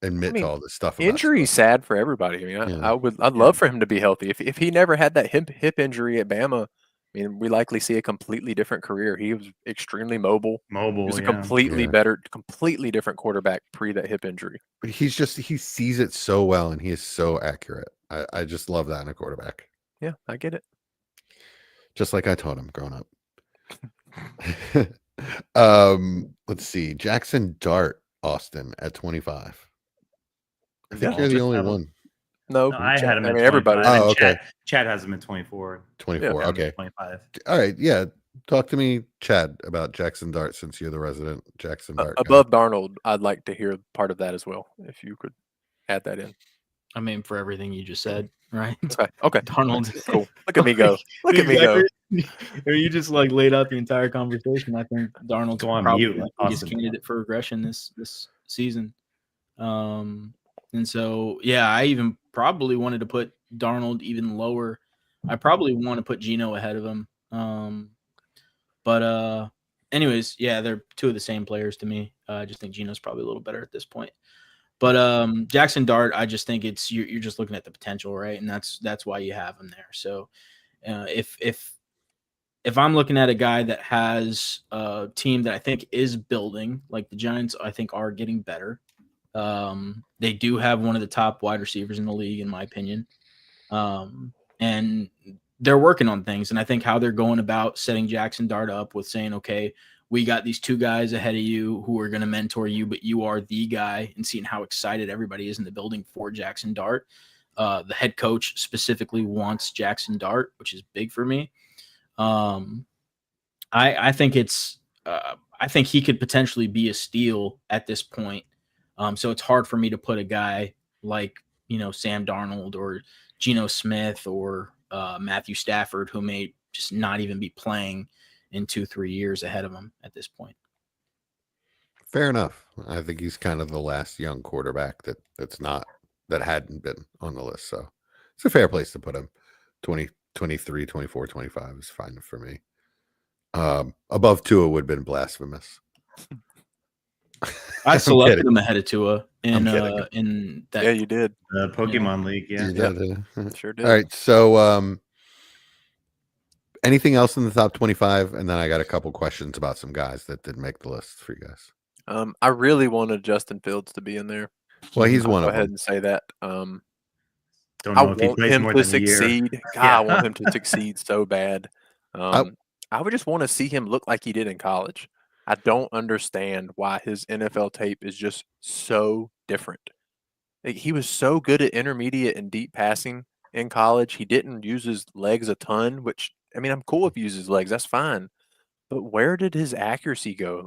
admit to all this stuff. Injury is sad for everybody. I mean, I'd love for him to be healthy. If he never had that hip injury at Bama, I mean, we likely see a completely different career. He was extremely mobile. He was a completely different quarterback pre that hip injury. He sees it so well, and he is so accurate. I just love that in a quarterback. Yeah, I get it. Just like I taught him growing up. Let's see. Jackson Dart, Austin at 25. I think you're the only one. No, I had him. I mean, everybody. Oh, okay. Chad has him at 24. 24. Okay. 25. All right. Yeah. Talk to me, Chad, about Jackson Dart, since you're the resident Jackson Dart above Darnold. I'd like to hear part of that as well, if you could add that in. I mean, for everything you just said, right? Okay. Darnold. Cool. Look at me go. Look at me go. You just like laid out the entire conversation. I think Darnold's probably the biggest candidate for regression this season. And so, yeah, I even probably wanted to put Darnold even lower. I probably want to put Geno ahead of him. But anyways, yeah, they're two of the same players to me. I just think Geno's probably a little better at this point. But Jackson Dart, I just think it's you're just looking at the potential, right? And that's why you have him there. So if I'm looking at a guy that has a team that I think is building, like the Giants, I think are getting better. They do have one of the top wide receivers in the league, in my opinion. And they're working on things. And I think how they're going about setting Jackson Dart up with saying, okay, we got these two guys ahead of you who are going to mentor you, but you are the guy, and seeing how excited everybody is in the building for Jackson Dart. The head coach specifically wants Jackson Dart, which is big for me. I think I think he could potentially be a steal at this point. So it's hard for me to put a guy like, Sam Darnold or Geno Smith or Matthew Stafford, who may just not even be playing in 2-3 years ahead of him at this point. Fair enough. I think he's kind of the last young quarterback that hadn't been on the list. So it's a fair place to put him. 20, 23, 24, 25 is fine for me. Above Tua would have been blasphemous. I selected him ahead of Tua in that. Yeah, you did. The Pokemon League, yeah. Sure did. All right, so anything else in the top 25? And then I got a couple questions about some guys that didn't make the list for you guys. I really wanted Justin Fields to be in there. Well, he's one of them. Go ahead and say that. Don't know I if he want plays him more to than a year. succeed. God, I want him to succeed so bad. I would just want to see him look like he did in college. I don't understand why his NFL tape is just so different. Like, he was so good at intermediate and deep passing in college. He didn't use his legs a ton, which, I mean, I'm cool if he uses legs. That's fine. But where did his accuracy go?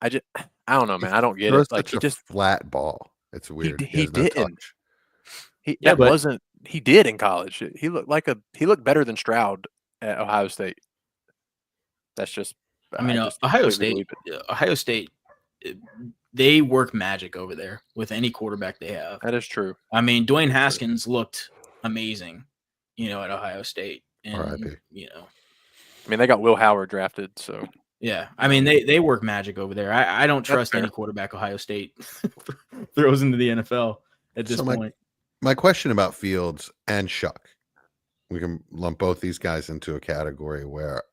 I don't know, man. I don't get it. Like, he just flat ball. It's weird. He didn't. No He did in college. He looked better than Stroud at Ohio State. That's just. Ohio State, they work magic over there with any quarterback they have. That is true. I mean, Dwayne Haskins looked amazing, at Ohio State, and they got Will Howard drafted, so. Yeah, I mean, they work magic over there. I don't trust any quarterback Ohio State throws into the NFL at this point. My question about Fields and Shuck, we can lump both these guys into a category where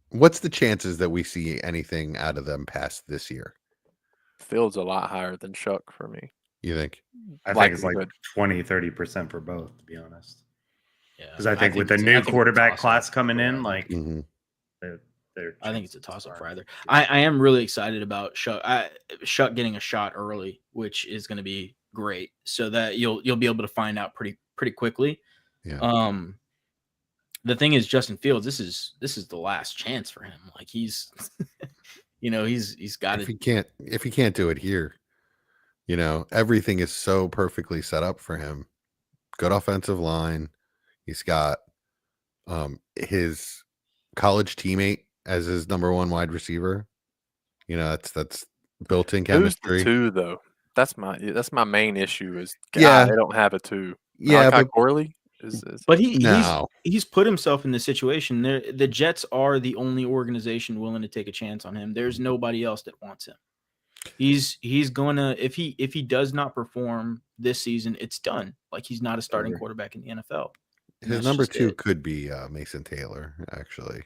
what's the chances that we see anything out of them past this year? Fields a lot higher than Shuck for me. You think? I think it's like 20-30% for both, to be honest. Yeah, because I think with the new quarterback class coming in, like, I think it's a toss-up for either. I am really excited about Shuck getting a shot early, which is going to be great, so that you'll be able to find out pretty quickly. Yeah. The thing is, Justin Fields, this is the last chance for him. Like, he's he's got it. If he can't do it here, everything is so perfectly set up for him. Good offensive line. He's got his college teammate as his number one wide receiver. That's built-in Who's chemistry. the two though? That's my main issue. Is Yeah. they don't have a two. Yeah, Malachi but Corley is But no. he's put himself in this situation. The Jets are the only organization willing to take a chance on him. There's nobody else that wants him. He's gonna if he does not perform this season, it's done. Like he's not a starting Over. quarterback in the NFL. And His that's number just 2 it. could be Mason Taylor, actually.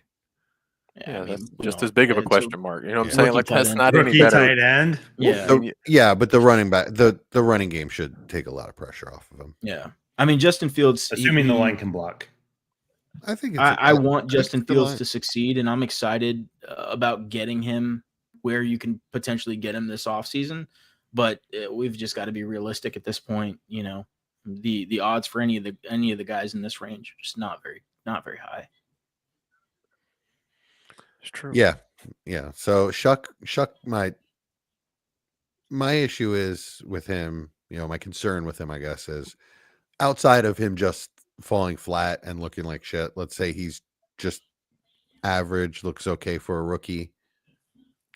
yeah, I that's mean, just no, as big of a it's question mark. You know what I'm yeah, saying? rookie Like tight that's end. not any Rookie better. tight end. Yeah, Yeah, but the running back, the running game should take a lot of pressure off of him. yeah. I mean, Justin Fields. Assuming the line can block. I think it's I want Justin the Fields line. to succeed, and I'm excited about getting him where you can potentially get him this offseason. But we've just got to be realistic at this point. You know, the odds for any of the guys in this range are just not very high. It's true. Yeah. So Shuck, my issue is with him. My concern with him, I guess, is outside of him just falling flat and looking like shit. Let's say he's just average, looks okay for a rookie.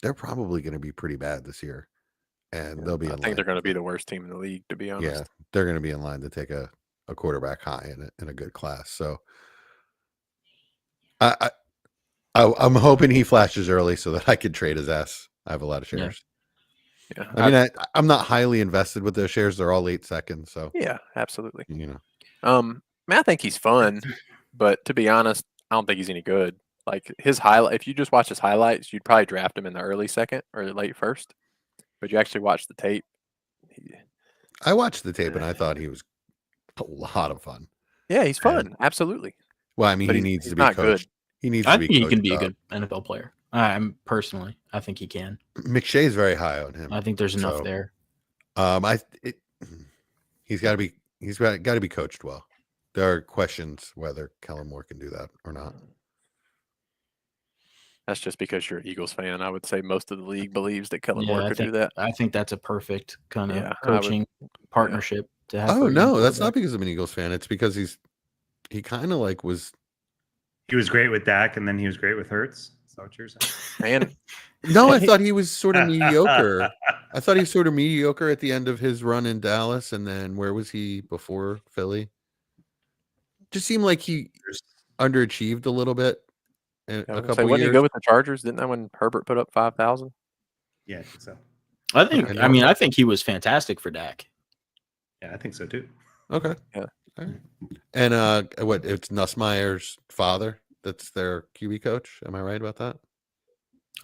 They're probably going to be pretty bad this year, and they'll be. I think they're going to be the worst team in the league, to be honest. Yeah, they're going to be in line to take a quarterback high in a good class. So, I'm hoping he flashes early so that I can trade his ass. I have a lot of shares. Yeah, I mean, I'm not highly invested with those shares. They're all late second. So yeah, absolutely. I mean, I think he's fun, but to be honest, I don't think he's any good. Like his highlight, if you just watch his highlights, you'd probably draft him in the early second or late first. But you actually watch the tape. I watched the tape and I thought he was a lot of fun. Yeah, he's fun. Absolutely. Well, I mean, But he he's needs to be not coached. good. He needs I to be. think he can coached be a up. good NFL player. I think he can. McShay's very high on him. I think there's enough there. He's got to be coached well. There are questions whether Kellen Moore can do that or not. That's just because you're an Eagles fan. I would say most of the league believes that Kellen Moore could do that. I think that's a perfect kind of Yeah, coaching partnership to have. Oh no, that's not because I'm an Eagles fan. It's because he kind of like was. He was great with Dak, and then he was great with Hurts. Is that what you're saying? Man, No, I thought he was sort of mediocre. I thought he was sort of mediocre at the end of his run in Dallas, and then where was he before Philly? Just seemed like he underachieved a little bit. In a couple so when years. you go with the Chargers, didn't that when Herbert put up 5,000? Yeah, I think so. I think he was fantastic for Dak. Yeah, I think so too. Okay. Yeah. All right. And it's Nussmeier's father that's their QB coach. Am I right about that?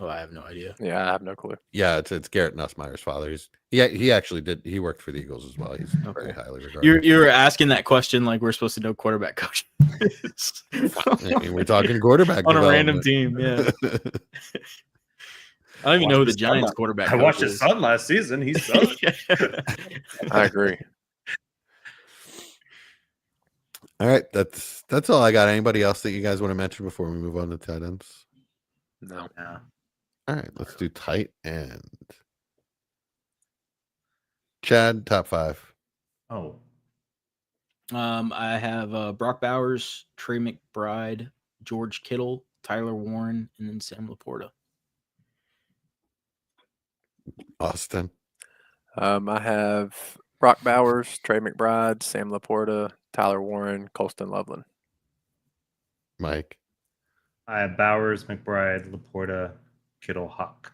Oh, I have no idea. Yeah, I have no clue. Yeah, it's Garrett Nussmeier's father. He actually he worked for the Eagles as well. He's very highly regarded. You're asking that question like we're supposed to know quarterback coach. I mean, we're talking quarterback on a development. random team. Yeah, I don't even know who the Giants quarterback. I watched coach his is. son last season. He sucked. I agree. All right, that's all I got. Anybody else that you guys want to mention before we move on to tight ends? No. Yeah. All right, let's do tight end. Chad, top 5. Oh, I have Brock Bowers, Trey McBride, George Kittle, Tyler Warren, and then Sam Laporta. Austin. I have Brock Bowers, Trey McBride, Sam Laporta, Tyler Warren, Colston Loveland. Mike. I have Bowers, McBride, Laporta, Kittle, Hawk.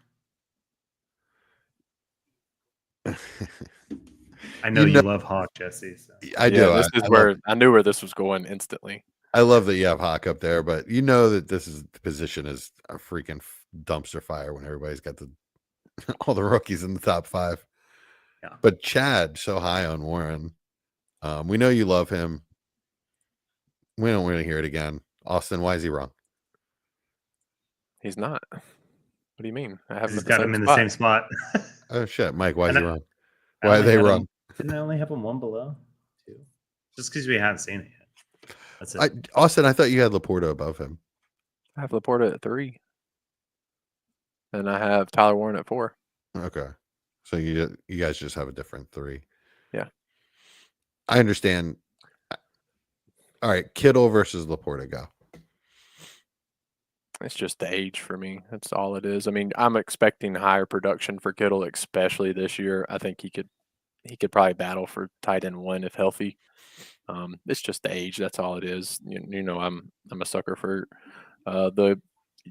I know you love Hawk, Jesse. So. I do. This is where I knew where this was going instantly. I love that you have Hawk up there, but you know that the position is a freaking dumpster fire when everybody's got all the rookies in the top 5. Yeah. But Chad, so high on Warren. We know you love him. We don't want to hear it again. Austin, why is he wrong? He's not. What do you mean? I have He's got him in the same spot. Oh shit, Mike, why is he wrong? I Why are only they had wrong? him- Didn't I only have him one below? 2. Just because we haven't seen it yet. That's it. Austin, I thought you had Laporta above him. I have Laporta at 3. And I have Tyler Warren at 4. Okay. So you guys just have a different 3. Yeah. I understand. All right, Kittle versus Laporta, go. It's just the age for me. That's all it is. I mean, I'm expecting higher production for Kittle, especially this year. I think he could probably battle for tight end 1 if healthy. It's just the age. That's all it is. You know, I'm a sucker for the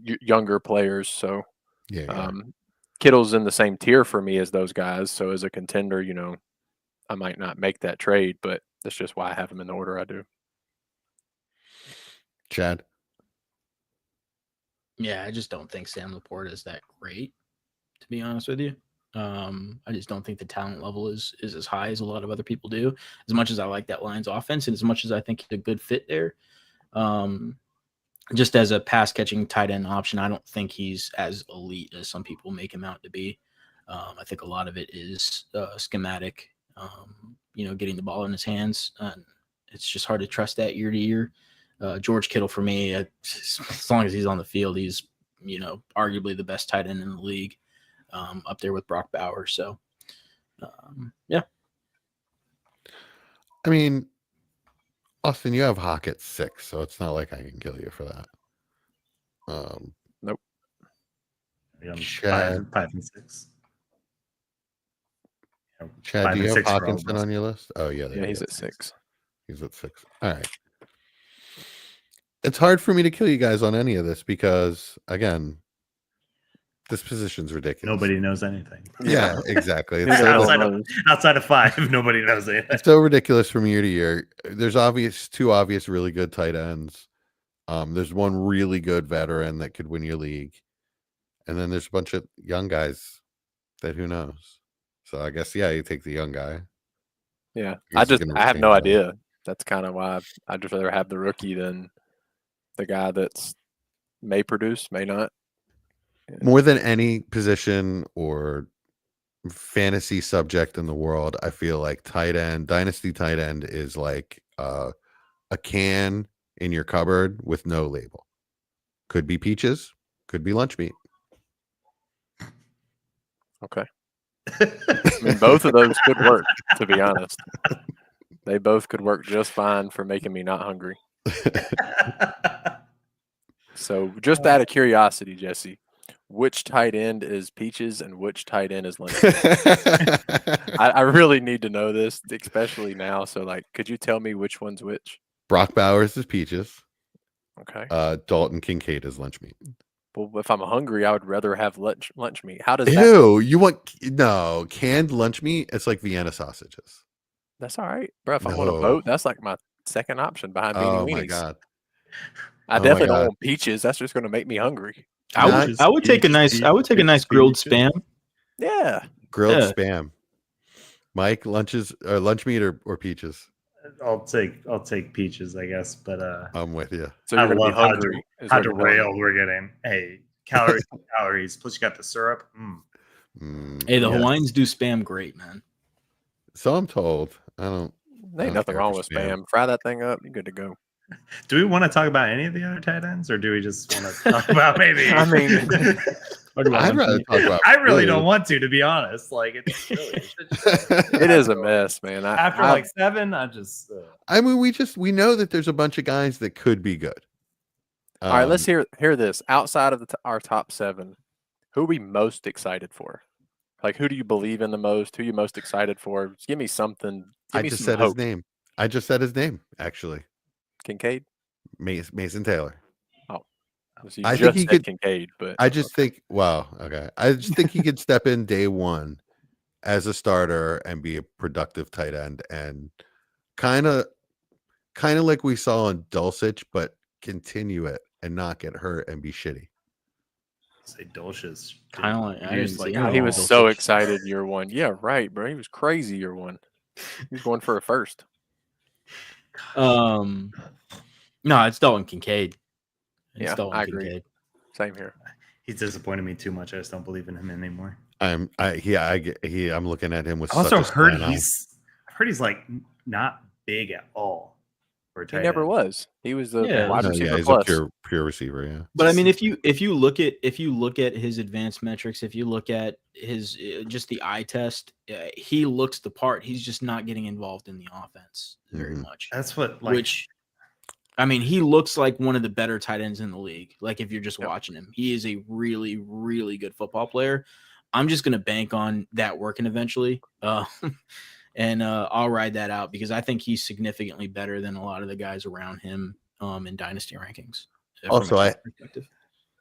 younger players. So Yeah. Kittle's in the same tier for me as those guys. So as a contender, you know, I might not make that trade, but that's just why I have him in the order I do. Chad. Yeah, I just don't think Sam Laporta is that great, to be honest with you. I just don't think the talent level is as high as a lot of other people do. As much as I like that Lions offense, and as much as I think he's a good fit there, just as a pass catching tight end option, I don't think he's as elite as some people make him out to be. I think a lot of it is schematic. You know, getting the ball in his hands. It's just hard to trust that year to year. George Kittle, for me, as long as he's on the field, he's, you know, arguably the best tight end in the league, up there with Brock Bowers. So, yeah. I mean, Austin, you have Hawk at 6, so it's not like I can kill you for that. Nope. Chad, 5 and 6. Chad, do you have Hawkinson on your list? Oh, yeah. Yeah, he's at 6. He's at 6. All right. It's hard for me to kill you guys on any of this because, again, this position's ridiculous. Nobody knows anything. Yeah, exactly. It's outside of 5, nobody knows anything. It's so ridiculous from year to year. There's two obvious really good tight ends. There's one really good veteran that could win your league. And then there's a bunch of young guys that who knows. So I guess, yeah, you take the young guy. Yeah, I have no idea. That's kind of why I'd just rather have the rookie than the guy that's may produce, may not. Yeah. More than any position or fantasy subject in the world, I feel like tight end, dynasty tight end is like a can in your cupboard with no label. Could be peaches, could be lunch meat. Okay. I mean, both of those could work, to be honest. They both could work just fine for making me not hungry. So just out of curiosity, Jesse, which tight end is peaches and which tight end is lunch? I really need to know this, especially now. So, like, could you tell me which one's which? Brock Bowers is peaches. Okay. Dalton Kincaid is lunch meat. Well, if I'm hungry, I would rather have lunch meat. How does that? Ew, you want canned lunch meat? It's like Vienna sausages. That's all right, bro. If I'm on a boat, that's like my second option behind beanie weenies. Oh my god. I definitely don't want peaches. That's just going to make me hungry. I would take a nice grilled spam. Yeah, grilled spam. Mike, lunch meat or peaches? I'll take peaches, I guess. But I'm with you. So you're going to be hungry. How derailed we're getting. Hey, calories. Plus you got the syrup. Hey, the Hawaiians do spam great, man. So I'm told. Ain't nothing wrong with spam. Fry that thing up. You're good to go. Do we want to talk about any of the other tight ends, or do we just want to talk about maybe? I mean, I'd rather talk about. I really don't want to be honest. Like it's really, it is a mess, man. After 7, I just. I mean, we know that there's a bunch of guys that could be good. All right, let's hear this. Outside of our top 7, who are we most excited for? Like, who do you believe in the most? Who are you most excited for? Just give me something. I just said his name. I just said his name, actually. Kincaid? Mason Taylor. Oh. So I think he could Kincaid, but I just think okay. I just think he could step in day 1 as a starter and be a productive tight end and kind of like we saw on Dulcich, but continue it and not get hurt and be shitty. Say Dulcich. Kind of like he was so excited year 1. Yeah, right, bro. He was crazy year 1. He was going for a first. No, it's Dalton Kincaid. I agree. Same here. He's disappointed me too much. I just don't believe in him anymore. I'm looking at him with. I also heard he's like not big at all. He never was. He was the wide receiver he's plus. a pure receiver. Yeah. But I mean, if you look at his advanced metrics, if you look at his just the eye test, he looks the part. He's just not getting involved in the offense very much. That's what I mean, he looks like one of the better tight ends in the league. Like if you're just Yep. watching him, he is a really, really good football player. I'm just going to bank on that working eventually. And I'll ride that out because I think he's significantly better than a lot of the guys around him in dynasty rankings. Also, from a perspective.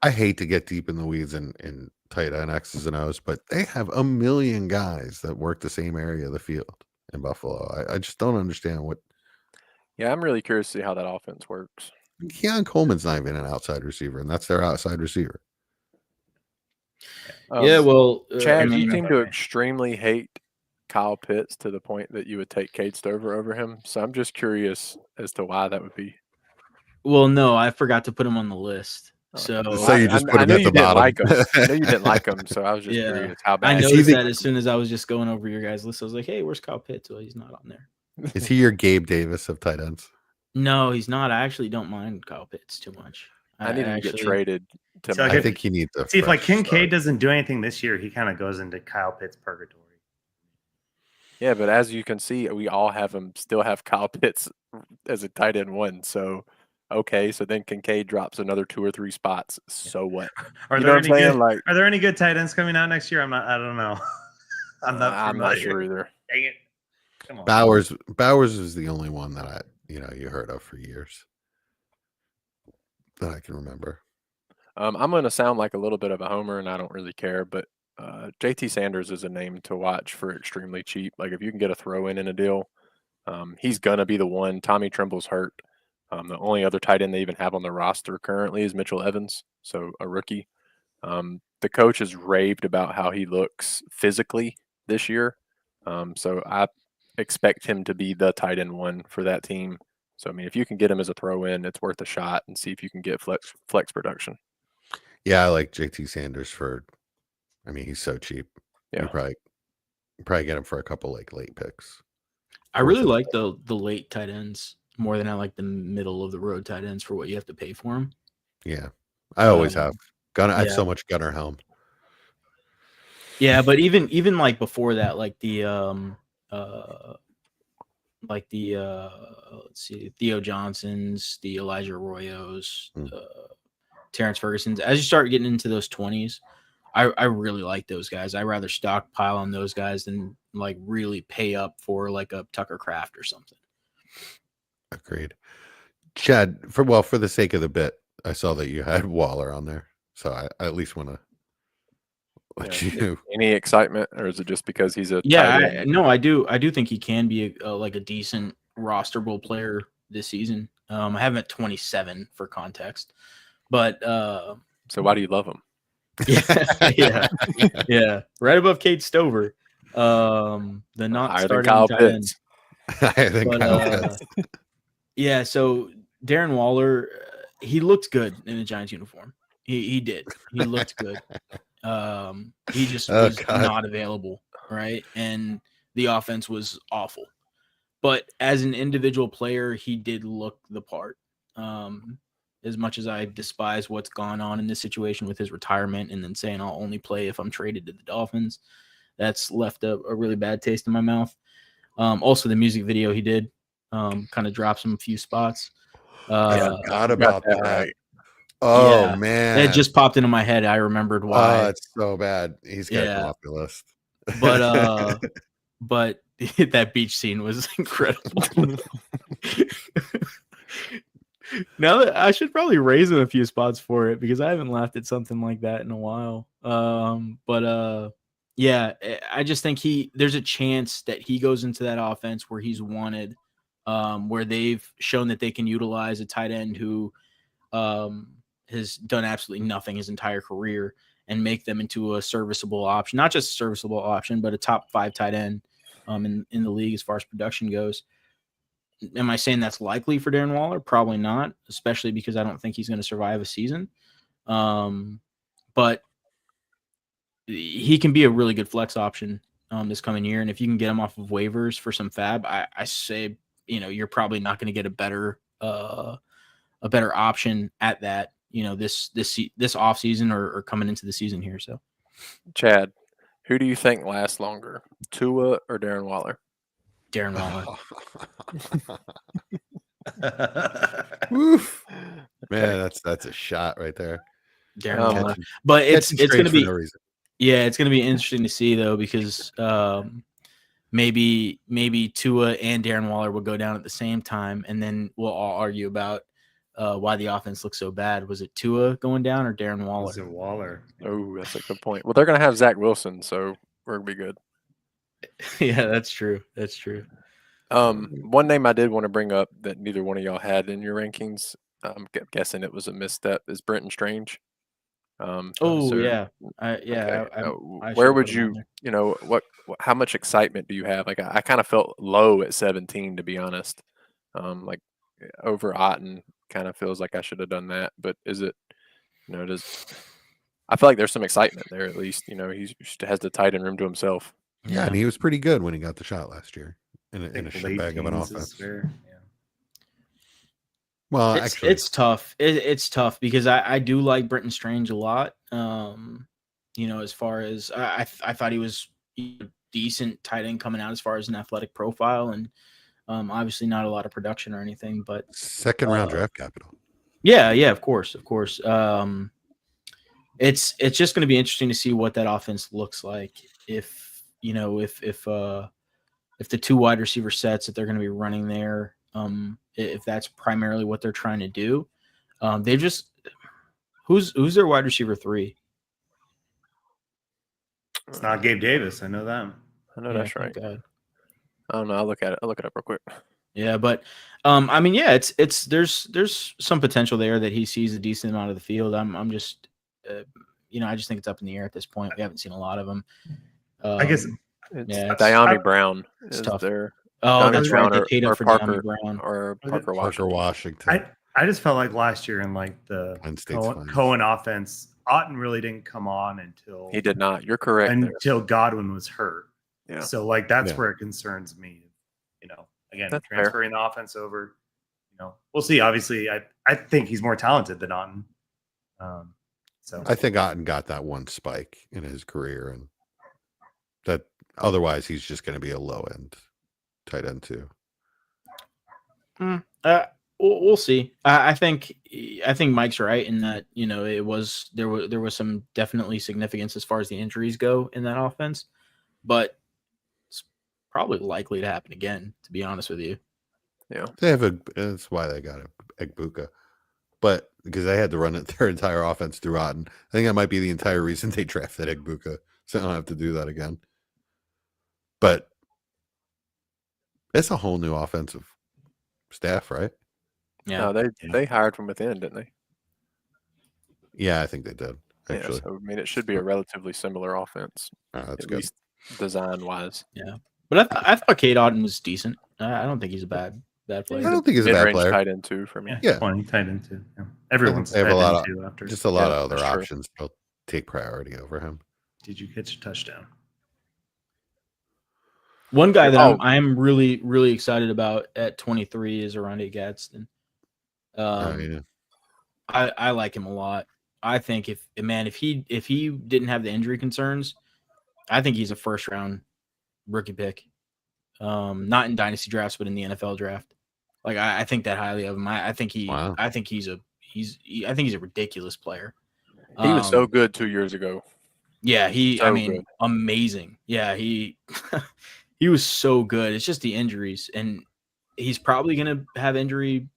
I hate to get deep in the weeds in tight end X's and O's, but they have a million guys that work the same area of the field in Buffalo. I just don't understand what. Yeah, I'm really curious to see how that offense works. Keon Coleman's not even an outside receiver, and that's their outside receiver. Yeah, well, Chad, I mean, you seem to extremely hate Kyle Pitts to the point that you would take Cade Stover over him. So I'm just curious as to why that would be. well, no, I forgot to put him on the list. So you just put I him know at you the didn't bottom. like him. I know you didn't like him, so I was just Yeah. curious how I bad. noticed that as soon as I was just going over your guys' list. I was like, hey, where's Kyle Pitts? Well, he's not on there. Is he your Gabe Davis of tight ends? No, he's not. I actually don't mind Kyle Pitts too much. I need him to get actually- traded. To So, I think he needs to See, if like fresh Kincaid start. doesn't do anything this year, he kind of goes into Kyle Pitts purgatory. Yeah, but as you can see, we all have him. Still have Kyle Pitts as a tight end one. So okay, so then Kincaid drops another 2 or 3 spots. So what? Are You there know any what I'm saying? good? Like, Are there any good tight ends coming out next year? I don't know. I'm not familiar. sure either. Dang it! Come on. Bowers is the only one that you heard of for years that I can remember. I'm going to sound like a little bit of a homer, and I don't really care, but JT Sanders is a name to watch for extremely cheap. Like if you can get a throw in a deal, he's going to be the one. Tommy Tremble's hurt. The only other tight end they even have on the roster currently is Mitchell Evans, so a rookie. The coach has raved about how he looks physically this year. So I expect him to be the tight end one for that team. So, I mean, if you can get him as a throw in, it's worth a shot and see if you can get flex production. Yeah, I like JT Sanders he's so cheap. Yeah. You probably get him for a couple like late picks. I really like the late tight ends more than I like the middle of the road tight ends for what you have to pay for them. Yeah, I always have. I have yeah. so much Gunnar Helm. Yeah, but even like before that, like the let's see, Theo Johnsons, the Elijah Arroyos, Terrence Ferguson's. As you start getting into those 20s, I really like those guys. I rather stockpile on those guys than like really pay up for like a Tucker Kraft or something. Agreed. Chad, for the sake of the bit, I saw that you had Waller on there, so I at least want to let you. Any excitement, or is it just because he's a Yeah, tight end? I do think he can be like a decent rosterable player this season. I have him at 27 for context, but So why do you love him? yeah, right above Cade Stover, the not Higher than starting Kyle tight end. Pitts. I think But, yeah, so Darren Waller, he looked good in the Giants uniform. He did. He looked good. He just was not available, right? And the offense was awful. But as an individual player, he did look the part. As much as I despise what's gone on in this situation with his retirement and then saying I'll only play if I'm traded to the Dolphins, that's left a really bad taste in my mouth. Also, the music video he did kind of drops him a few spots. I forgot about that. Right. Oh yeah, man, it just popped into my head. I remembered why. Oh, it's so bad. He's got to come off the list. But that beach scene was incredible. Now that I should probably raise him a few spots for it because I haven't laughed at something like that in a while. Yeah, I just think there's a chance that he goes into that offense where he's wanted, where they've shown that they can utilize a tight end who has done absolutely nothing his entire career and make them into a serviceable option, not just a serviceable option, but a top 5 tight end in the league as far as production goes. Am I saying that's likely for Darren Waller? Probably not, especially because I don't think he's going to survive a season. But he can be a really good flex option this coming year. And if you can get him off of waivers for some fab, I say, you're probably not going to get a better option at that, this off season or coming into the season here. So Chad, who do you think lasts longer, Tua or Darren Waller? Darren Waller. Woof. Man, Okay. that's a shot right there. Darren Waller. Catching- But it's catching going to strays for be no reason. yeah, it's going to be interesting to see though because maybe Tua and Darren Waller will go down at the same time, and then we'll all argue about why the offense looks so bad. Was it Tua going down or Darren Waller? Was it Waller? Oh, that's a good point. Well, they're going to have Zach Wilson, so we're going to be good. Yeah, that's true. That's true. One name I did want to bring up that neither one of y'all had in your rankings, I'm guessing it was a misstep, is Brenton Strange. Oh so- yeah, Okay. I Where should've would put him on you, there. how much excitement do you have? Like, I kind of felt low at 17, to be honest. Like over Otten kind of feels like I should have done that, but is it, I feel like there's some excitement there at least. He has the tight end room to himself. Yeah, and he was pretty good when he got the shot last year in I a think shitbag of an teens is offense. fair. Yeah. Well, It's actually, it's tough. It's tough because I do like Brenton Strange a lot. As far as I thought he was a decent tight end coming out as far as an athletic profile, and obviously not a lot of production or anything, but second round draft capital. yeah, of course. It's just going to be interesting to see what that offense looks like if the two wide receiver sets that they're going to be running there, if that's primarily what they're trying to do. They just who's their wide receiver 3? It's not Gabe Davis. I know that. I know that's right. God. I don't know. I'll look at it. I'll look it up real quick. Yeah, but it's there's some potential there that he sees a decent amount of the field. I'm just I just think it's up in the air at this point. We haven't seen a lot of them. I guess It's yeah, Diami Brown. it's Is tough. there? Oh, Diami that's right. They Brown paid him or for Parker Diami Brown. or Was it Parker Parker Washington. Washington. I just felt like last year in like the Penn State's finest. Cohen offense, Otten really didn't come on until He did not. You're correct. there. until Godwin was hurt. Yeah. So like that's Yeah. where it concerns me. Again, That's fair. transferring the offense over. We'll see. Obviously, I think he's more talented than Otten. So I think Otten got that one spike in his career, and that otherwise he's just going to be a low end tight end too. We'll see. I think Mike's right in that there was some definitely significance as far as the injuries go in that offense, but it's probably likely to happen again. To be honest with you, Yeah. They have that's why they got Egbuka, but because they had to run their entire offense through Otten. I think that might be the entire reason they drafted Egbuka, so they don't have to do that again. But it's a whole new offensive staff, right? yeah. No, they hired from within, didn't they? Yeah, I think they did. Actually, Yeah, so I mean, it should be a relatively similar offense, that's at good. least design wise. But I thought Cade Otten was decent. I don't think he's a bad I player. don't think he's a bad Mid-range player. tight end too for me. Yeah. 20 tight end too. Yeah. Everyone's They have tight a lot end of too after. just a lot Yeah, of other that's true. options. They'll take priority over him. Did you catch a touchdown? One guy that Oh. I'm really, really excited about at 23 is Arundé Gadsden. Yeah. I like him a lot. I think if he didn't have the injury concerns, I think he's a first round rookie pick. Not in dynasty drafts, but in the NFL draft. Like I think that highly of him. I think he's a ridiculous player. He was so good 2 years ago. Yeah, So good. amazing. Yeah, he he was so good. It's just the injuries, and he's probably gonna have injuries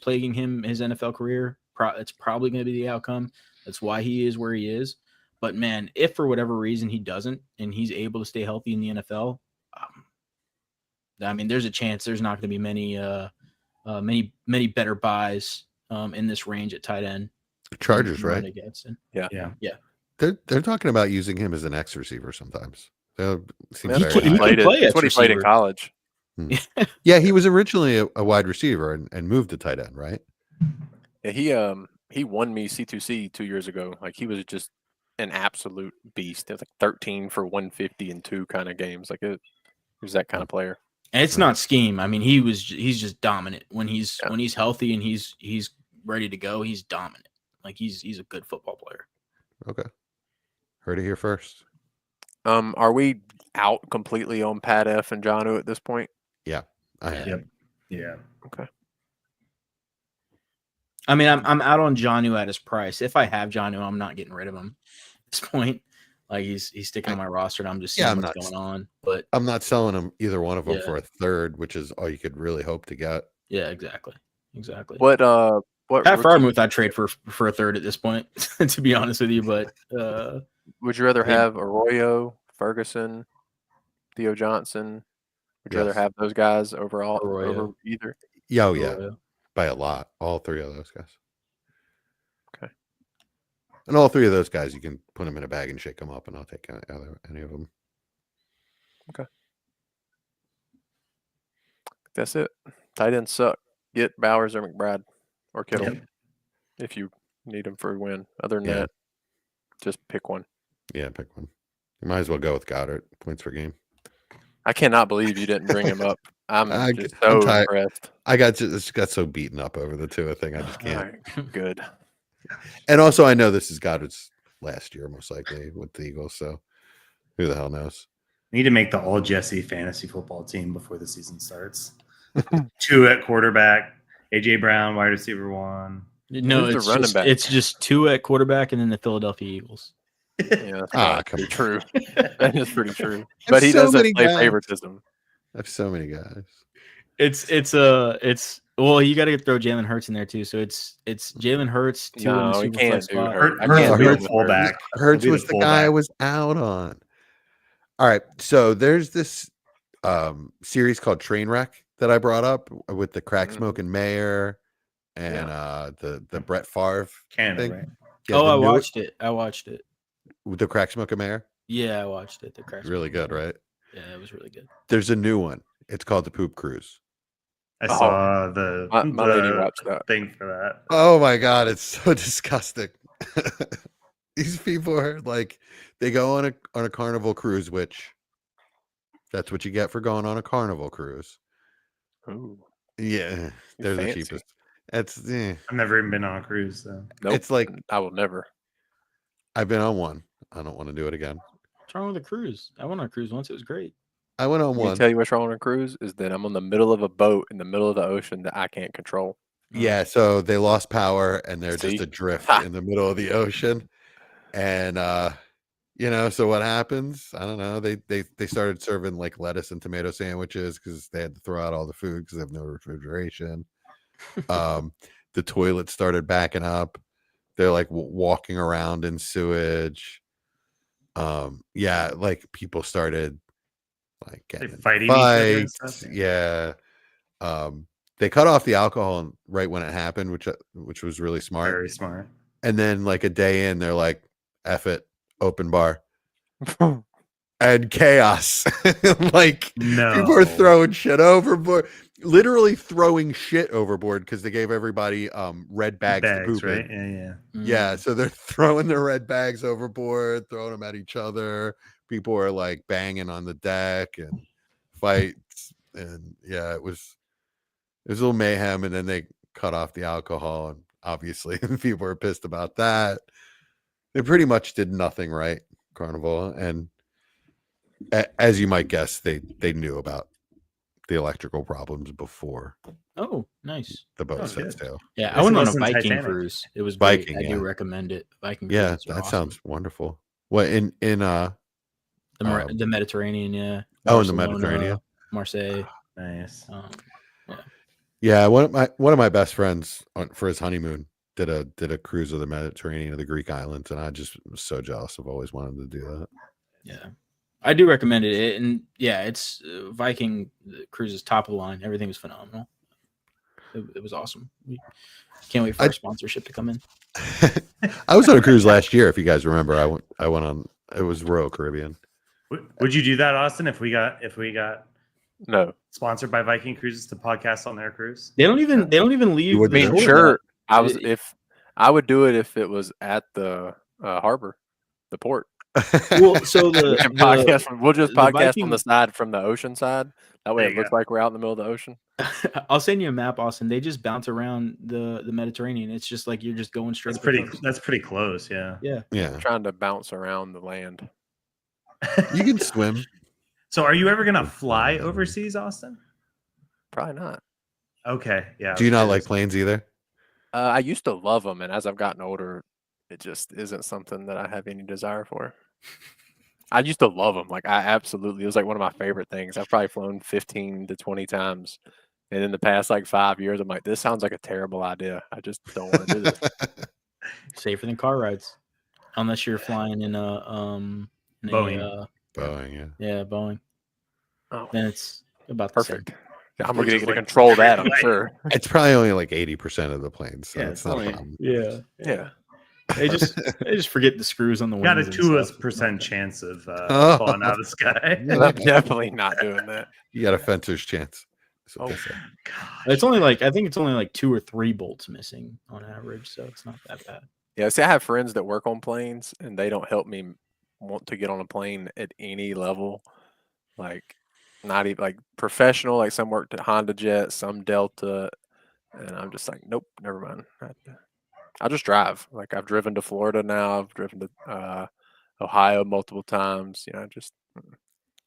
plaguing him his NFL career. It's probably gonna be the outcome. That's why he is where he is. But man, if for whatever reason he doesn't, and he's able to stay healthy in the NFL, there's a chance there's not going to be many better buys in this range at tight end. Chargers, right? Yeah. They're talking about using him as an X receiver sometimes. Seems That's very what high. that's what he played in receiver. college. Yeah, he was originally a wide receiver and moved to tight end, right? Yeah, he won me C2C 2 years ago. Like he was just an absolute beast. It was like 13 for 150 in 2 kind of games. Like he was that kind of player. And it's not scheme. He's just dominant when he's healthy and he's ready to go. He's dominant. Like he's a good football player. Okay. Heard it here first. Are we out completely on Pat F and John O at this point? I am. Yeah. Okay. I mean, I'm out on Jonnu at his price. If I have Jonnu, I'm not getting rid of him at this point. Like he's sticking on my roster, and I'm just seeing what's going on. But I'm not selling him either one of them Yeah. for a third, which is all you could really hope to get. yeah, exactly. What Pat rookie Freiermuth I'd trade for a third at this point, to be honest with you. But would you rather Yeah. have Arroyo, Ferguson, Theo Johnson? Would you rather Yes. have those guys over Arroyo. either? Yeah, oh, yeah, Arroyo. by a lot. All three of those guys. Okay. And all three of those guys, you can put them in a bag and shake them up, and I'll take any of them. That's it. Tight ends suck. Get Bowers or McBride or Kittle if you need them for a win. Other than Yeah. that, just pick one. Yeah, pick one. You might as well go with Goddard. Points per game. I cannot believe you didn't bring him up. I'm I'm so tired. impressed. I just got so beaten up over the Tua thing. I just can't. Alright, good. And also, I know this is Goddard's last year, most likely, with the Eagles. So who the hell knows? Need to make the all Jesse fantasy football team before the season starts. 2 at quarterback, AJ Brown, wide receiver 1. No, Who's the running back? It's just 2 at quarterback and then the Philadelphia Eagles. Yeah, that's Ah, not come pretty on. true. That is pretty true. Have But he so doesn't many play guys. favoritism. I have so many guys. It's well, you got to throw Jalen Hurts in there too. So it's Jalen Hurts 2 in the No, he super can't flex do spot. Hurts. I Hurts can't will be do the him with fullback. Hurts He'll be was the guy I fullback. was out on. All right, so there's this series called Trainwreck that I brought up with the crack smoking mayor and the Brett Favre Canada, thing. right? Yeah, Oh, the I new- watched it. with the crack smoking mayor. Yeah, I watched it. The crack. Really good, right? Yeah, it was really good. There's a new one. It's called the Poop Cruise. I saw the, My lady watched that. thing for that. Oh my god, it's so disgusting. These people are like, they go on a carnival cruise, which that's what you get for going on a carnival cruise. Ooh, Yeah, they're the fancy. cheapest. It's I've never even been on a cruise, so Nope, It's like I will never. I've been on one. I don't want to do it again. What's wrong with the cruise? I went on a cruise once. It was great. I went on Let me one. tell you what's wrong on a cruise is that I'm on the middle of a boat in the middle of the ocean that I can't control. Yeah, so they lost power and they're just See? adrift Ha. in the middle of the ocean. And so what happens? I don't know. They started serving like lettuce and tomato sandwiches because they had to throw out all the food because they have no refrigeration. The toilet started backing up. They're like walking around in sewage. Yeah, like people started like they getting in fighting each other and fights. stuff. Yeah. They cut off the alcohol right when it happened, which was really smart. Very smart. And then like a day in, they're like, F it, open bar. And chaos. Like No. people are throwing shit overboard. Literally throwing shit overboard because they gave everybody red bags to poop right? in. Yeah. Yeah, so they're throwing the red bags overboard, throwing them at each other. People are like banging on the deck and fights. And yeah, it was a little mayhem. And then they cut off the alcohol, and obviously people were pissed about that. They pretty much did nothing right, Carnival. And as you might guess, they knew about the electrical problems before Oh, nice. the boat Oh, set good. sail. Yeah, I Guess went it on a wasn't Viking Titanic. cruise. It was Viking, great. I yeah. do recommend it. Viking Yeah, cruises are that awesome. sounds wonderful. What in the Mediterranean, yeah. Oh, in the Barcelona, Mediterranean. Marseille. Nice. Yeah, one of my best friends for his honeymoon did a cruise of the Mediterranean, of the Greek islands, and I just was so jealous. I've always wanted to do that. Yeah, I do recommend it. And yeah, it's Viking cruise is top of the line. Everything was phenomenal. It was awesome. Can't wait for our sponsorship to come in. I was on a cruise last year. If you guys remember, I went on. It was Royal Caribbean. Would you do that, Austin? If we got No, sponsored by Viking Cruises to podcast on their cruise? They don't even leave. You I would the mean, do shore sure. yet. I would do it if it was at the harbor, the port. Well, so We can podcast. We'll just the podcast Viking- on the side from the ocean side. That way, There it you looks like we're out in the middle of the ocean. I'll send you a map, Austin. They just bounce around the Mediterranean. It's just like you're just going straight. That's pretty close. Yeah. Yeah. Yeah, Trying to bounce around the land. you can swim. So, are you ever gonna fly overseas, Austin? Probably not. Okay. Yeah. Do you not like planes either? I used to love them, and as I've gotten older, it just isn't something that I have any desire for. I used to love them. Like, it was like one of my favorite things. I've probably flown 15 to 20 times. And in the past, like 5 years, I'm like, this sounds like a terrible idea. I just don't want to do this. Safer than car rides, unless you're flying in a Boeing. Boeing, yeah, Boeing. Oh, Then it's about the perfect. I'm Which going is to like control that, I'm right. sure. It's probably only like 80% of the planes, so Yeah, it's it's not only- a problem. same. Yeah, Yeah. They just forget the screws on the wings. Got a and stuff. 2% chance of Oh. falling out of the sky. I'm definitely not doing that. You got a fencer's chance. That's what Oh. they say. It's only like I think it's only like 2 or 3 bolts missing on average, so it's not that bad. Yeah, see, I have friends that work on planes, and they don't help me want to get on a plane at any level. Like, not even like professional. Like, some worked at Honda Jet, some Delta, and I'm just like, nope, never mind. I'll just drive. Like, I've driven to Florida now. I've driven to Ohio multiple times.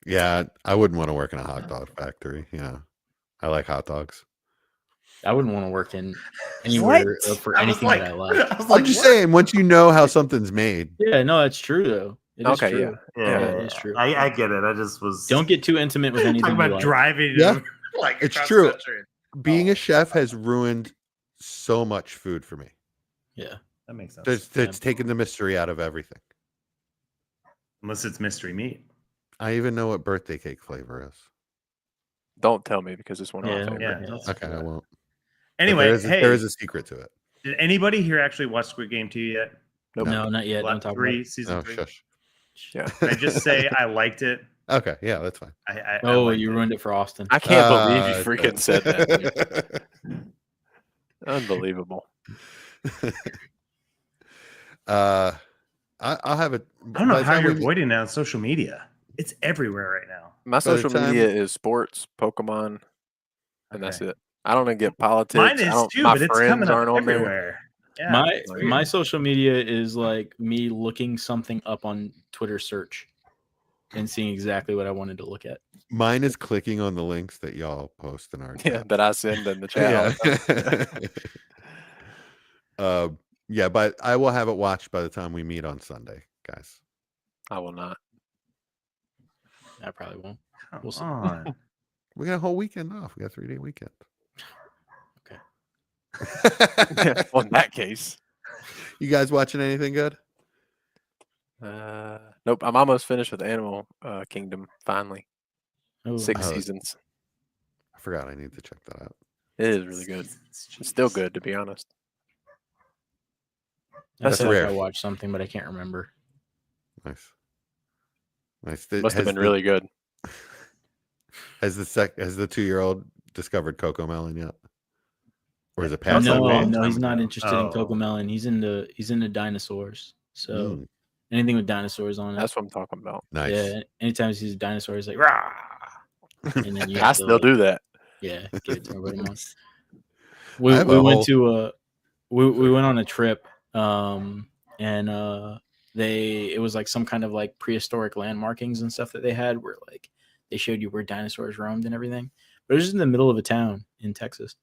Yeah, I wouldn't want to work in a hot dog factory. I like hot dogs. I wouldn't want to work in anywhere for anything that I like. I'm just saying, once you know how something's made, Yeah, no, that's true though. It is Okay, true. Yeah, it's true. I get it. I just was Don't get too intimate with anything. talking you about like. driving. Yeah. Like It's across true. the country. being a chef has ruined so much food for me. Yeah, That makes sense. It's taken the mystery out of everything. Unless it's mystery meat. I even know what birthday cake flavor is. Don't tell me because it's one of Yeah, my Yeah. favorites. Okay, I won't. But Anyway, there is a secret to it. did anybody here actually watch Squid Game 2 yet? Nope. no, not yet. Don't talk about it. Season Oh, 3. shush. Yeah. Can I just say I liked it. Okay, yeah, that's fine. I Oh, liked you it. ruined it for Austin. I can't believe you freaking said that. Unbelievable. I'll have it. I don't know how you're avoiding it on social media. It's everywhere right now. My By the social time- media is sports, Pokemon, and that's Okay. it. I don't even get politics. Mine is too, my but it's friends coming up aren't on there. everywhere. Yeah, my it's weird. my social media is like me looking something up on Twitter search and seeing exactly what I wanted to look at. Mine is clicking on the links that y'all post in our Yeah, chat. that I send in the chat. Yeah. Yeah, but I will have it watched by the time we meet on Sunday, guys. I will not. I probably won't. Come We'll see. on. We got a whole weekend off. We got a 3-day weekend. Okay. Well, in that case, You guys watching anything good? nope. I'm almost finished with Animal Kingdom. Finally, Oh, 6 Oh. seasons. I forgot. I need to check that out. It is really good. It's still good, to be honest. I That's feel like rare. I watched something, but I can't remember. Nice. Must have been the- really good. Has the 2-year-old discovered Coco Melon yet? Or is it past that No, phase? no, he's not interested in Oh. Coco Melon. He's into dinosaurs. So Mm, anything with dinosaurs on it. That's what I'm talking about. nice. Yeah. Anytime he sees a dinosaur, he's like, rah. And then you I have to, still do that. Yeah, give it to him. Put him on. I We have a went whole- to we went on a trip, and it was like some kind of like prehistoric landmarkings and stuff that they had where like they showed you where dinosaurs roamed and everything. But it was just in the middle of a town in Texas,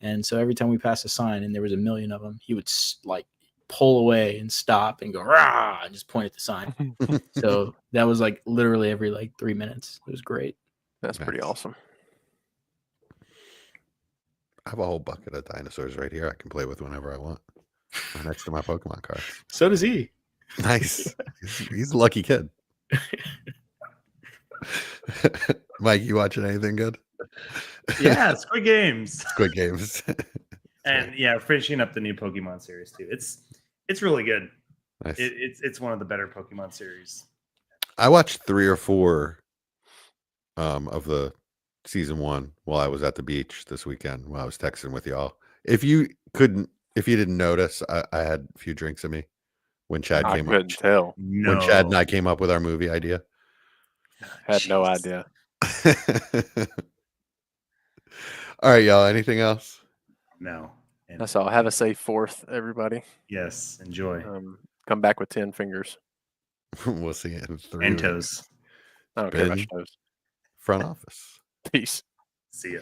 and so every time we passed a sign and there was a million of them, he would like pull away and stop and go rah and just point at the sign. So that was like literally every like 3 minutes. It was great. That's pretty Nice. awesome. I have a whole bucket of dinosaurs right here I can play with whenever I want. Right next to my Pokemon cards. So does he. Nice. He's a lucky kid. Mike, you watching anything good? Yeah, Squid Games. Squid Games. And yeah, finishing up the new Pokemon series too. It's really good. Nice. It's one of the better Pokemon series. I watched 3 or 4 of the season 1 while I was at the beach this weekend while I was texting with y'all. If you didn't notice, I had a few drinks in me when Chad I came up. couldn't tell. No. When Chad and I came up with our movie idea. Had no Jeez. idea. All right, y'all. Anything else? No. And That's all. Have a safe 4th, everybody. yes, enjoy. Come back with 10 fingers. We'll see you in 3 And weeks. toes. I don't care about Ben? your toes. Front office. Peace. See ya.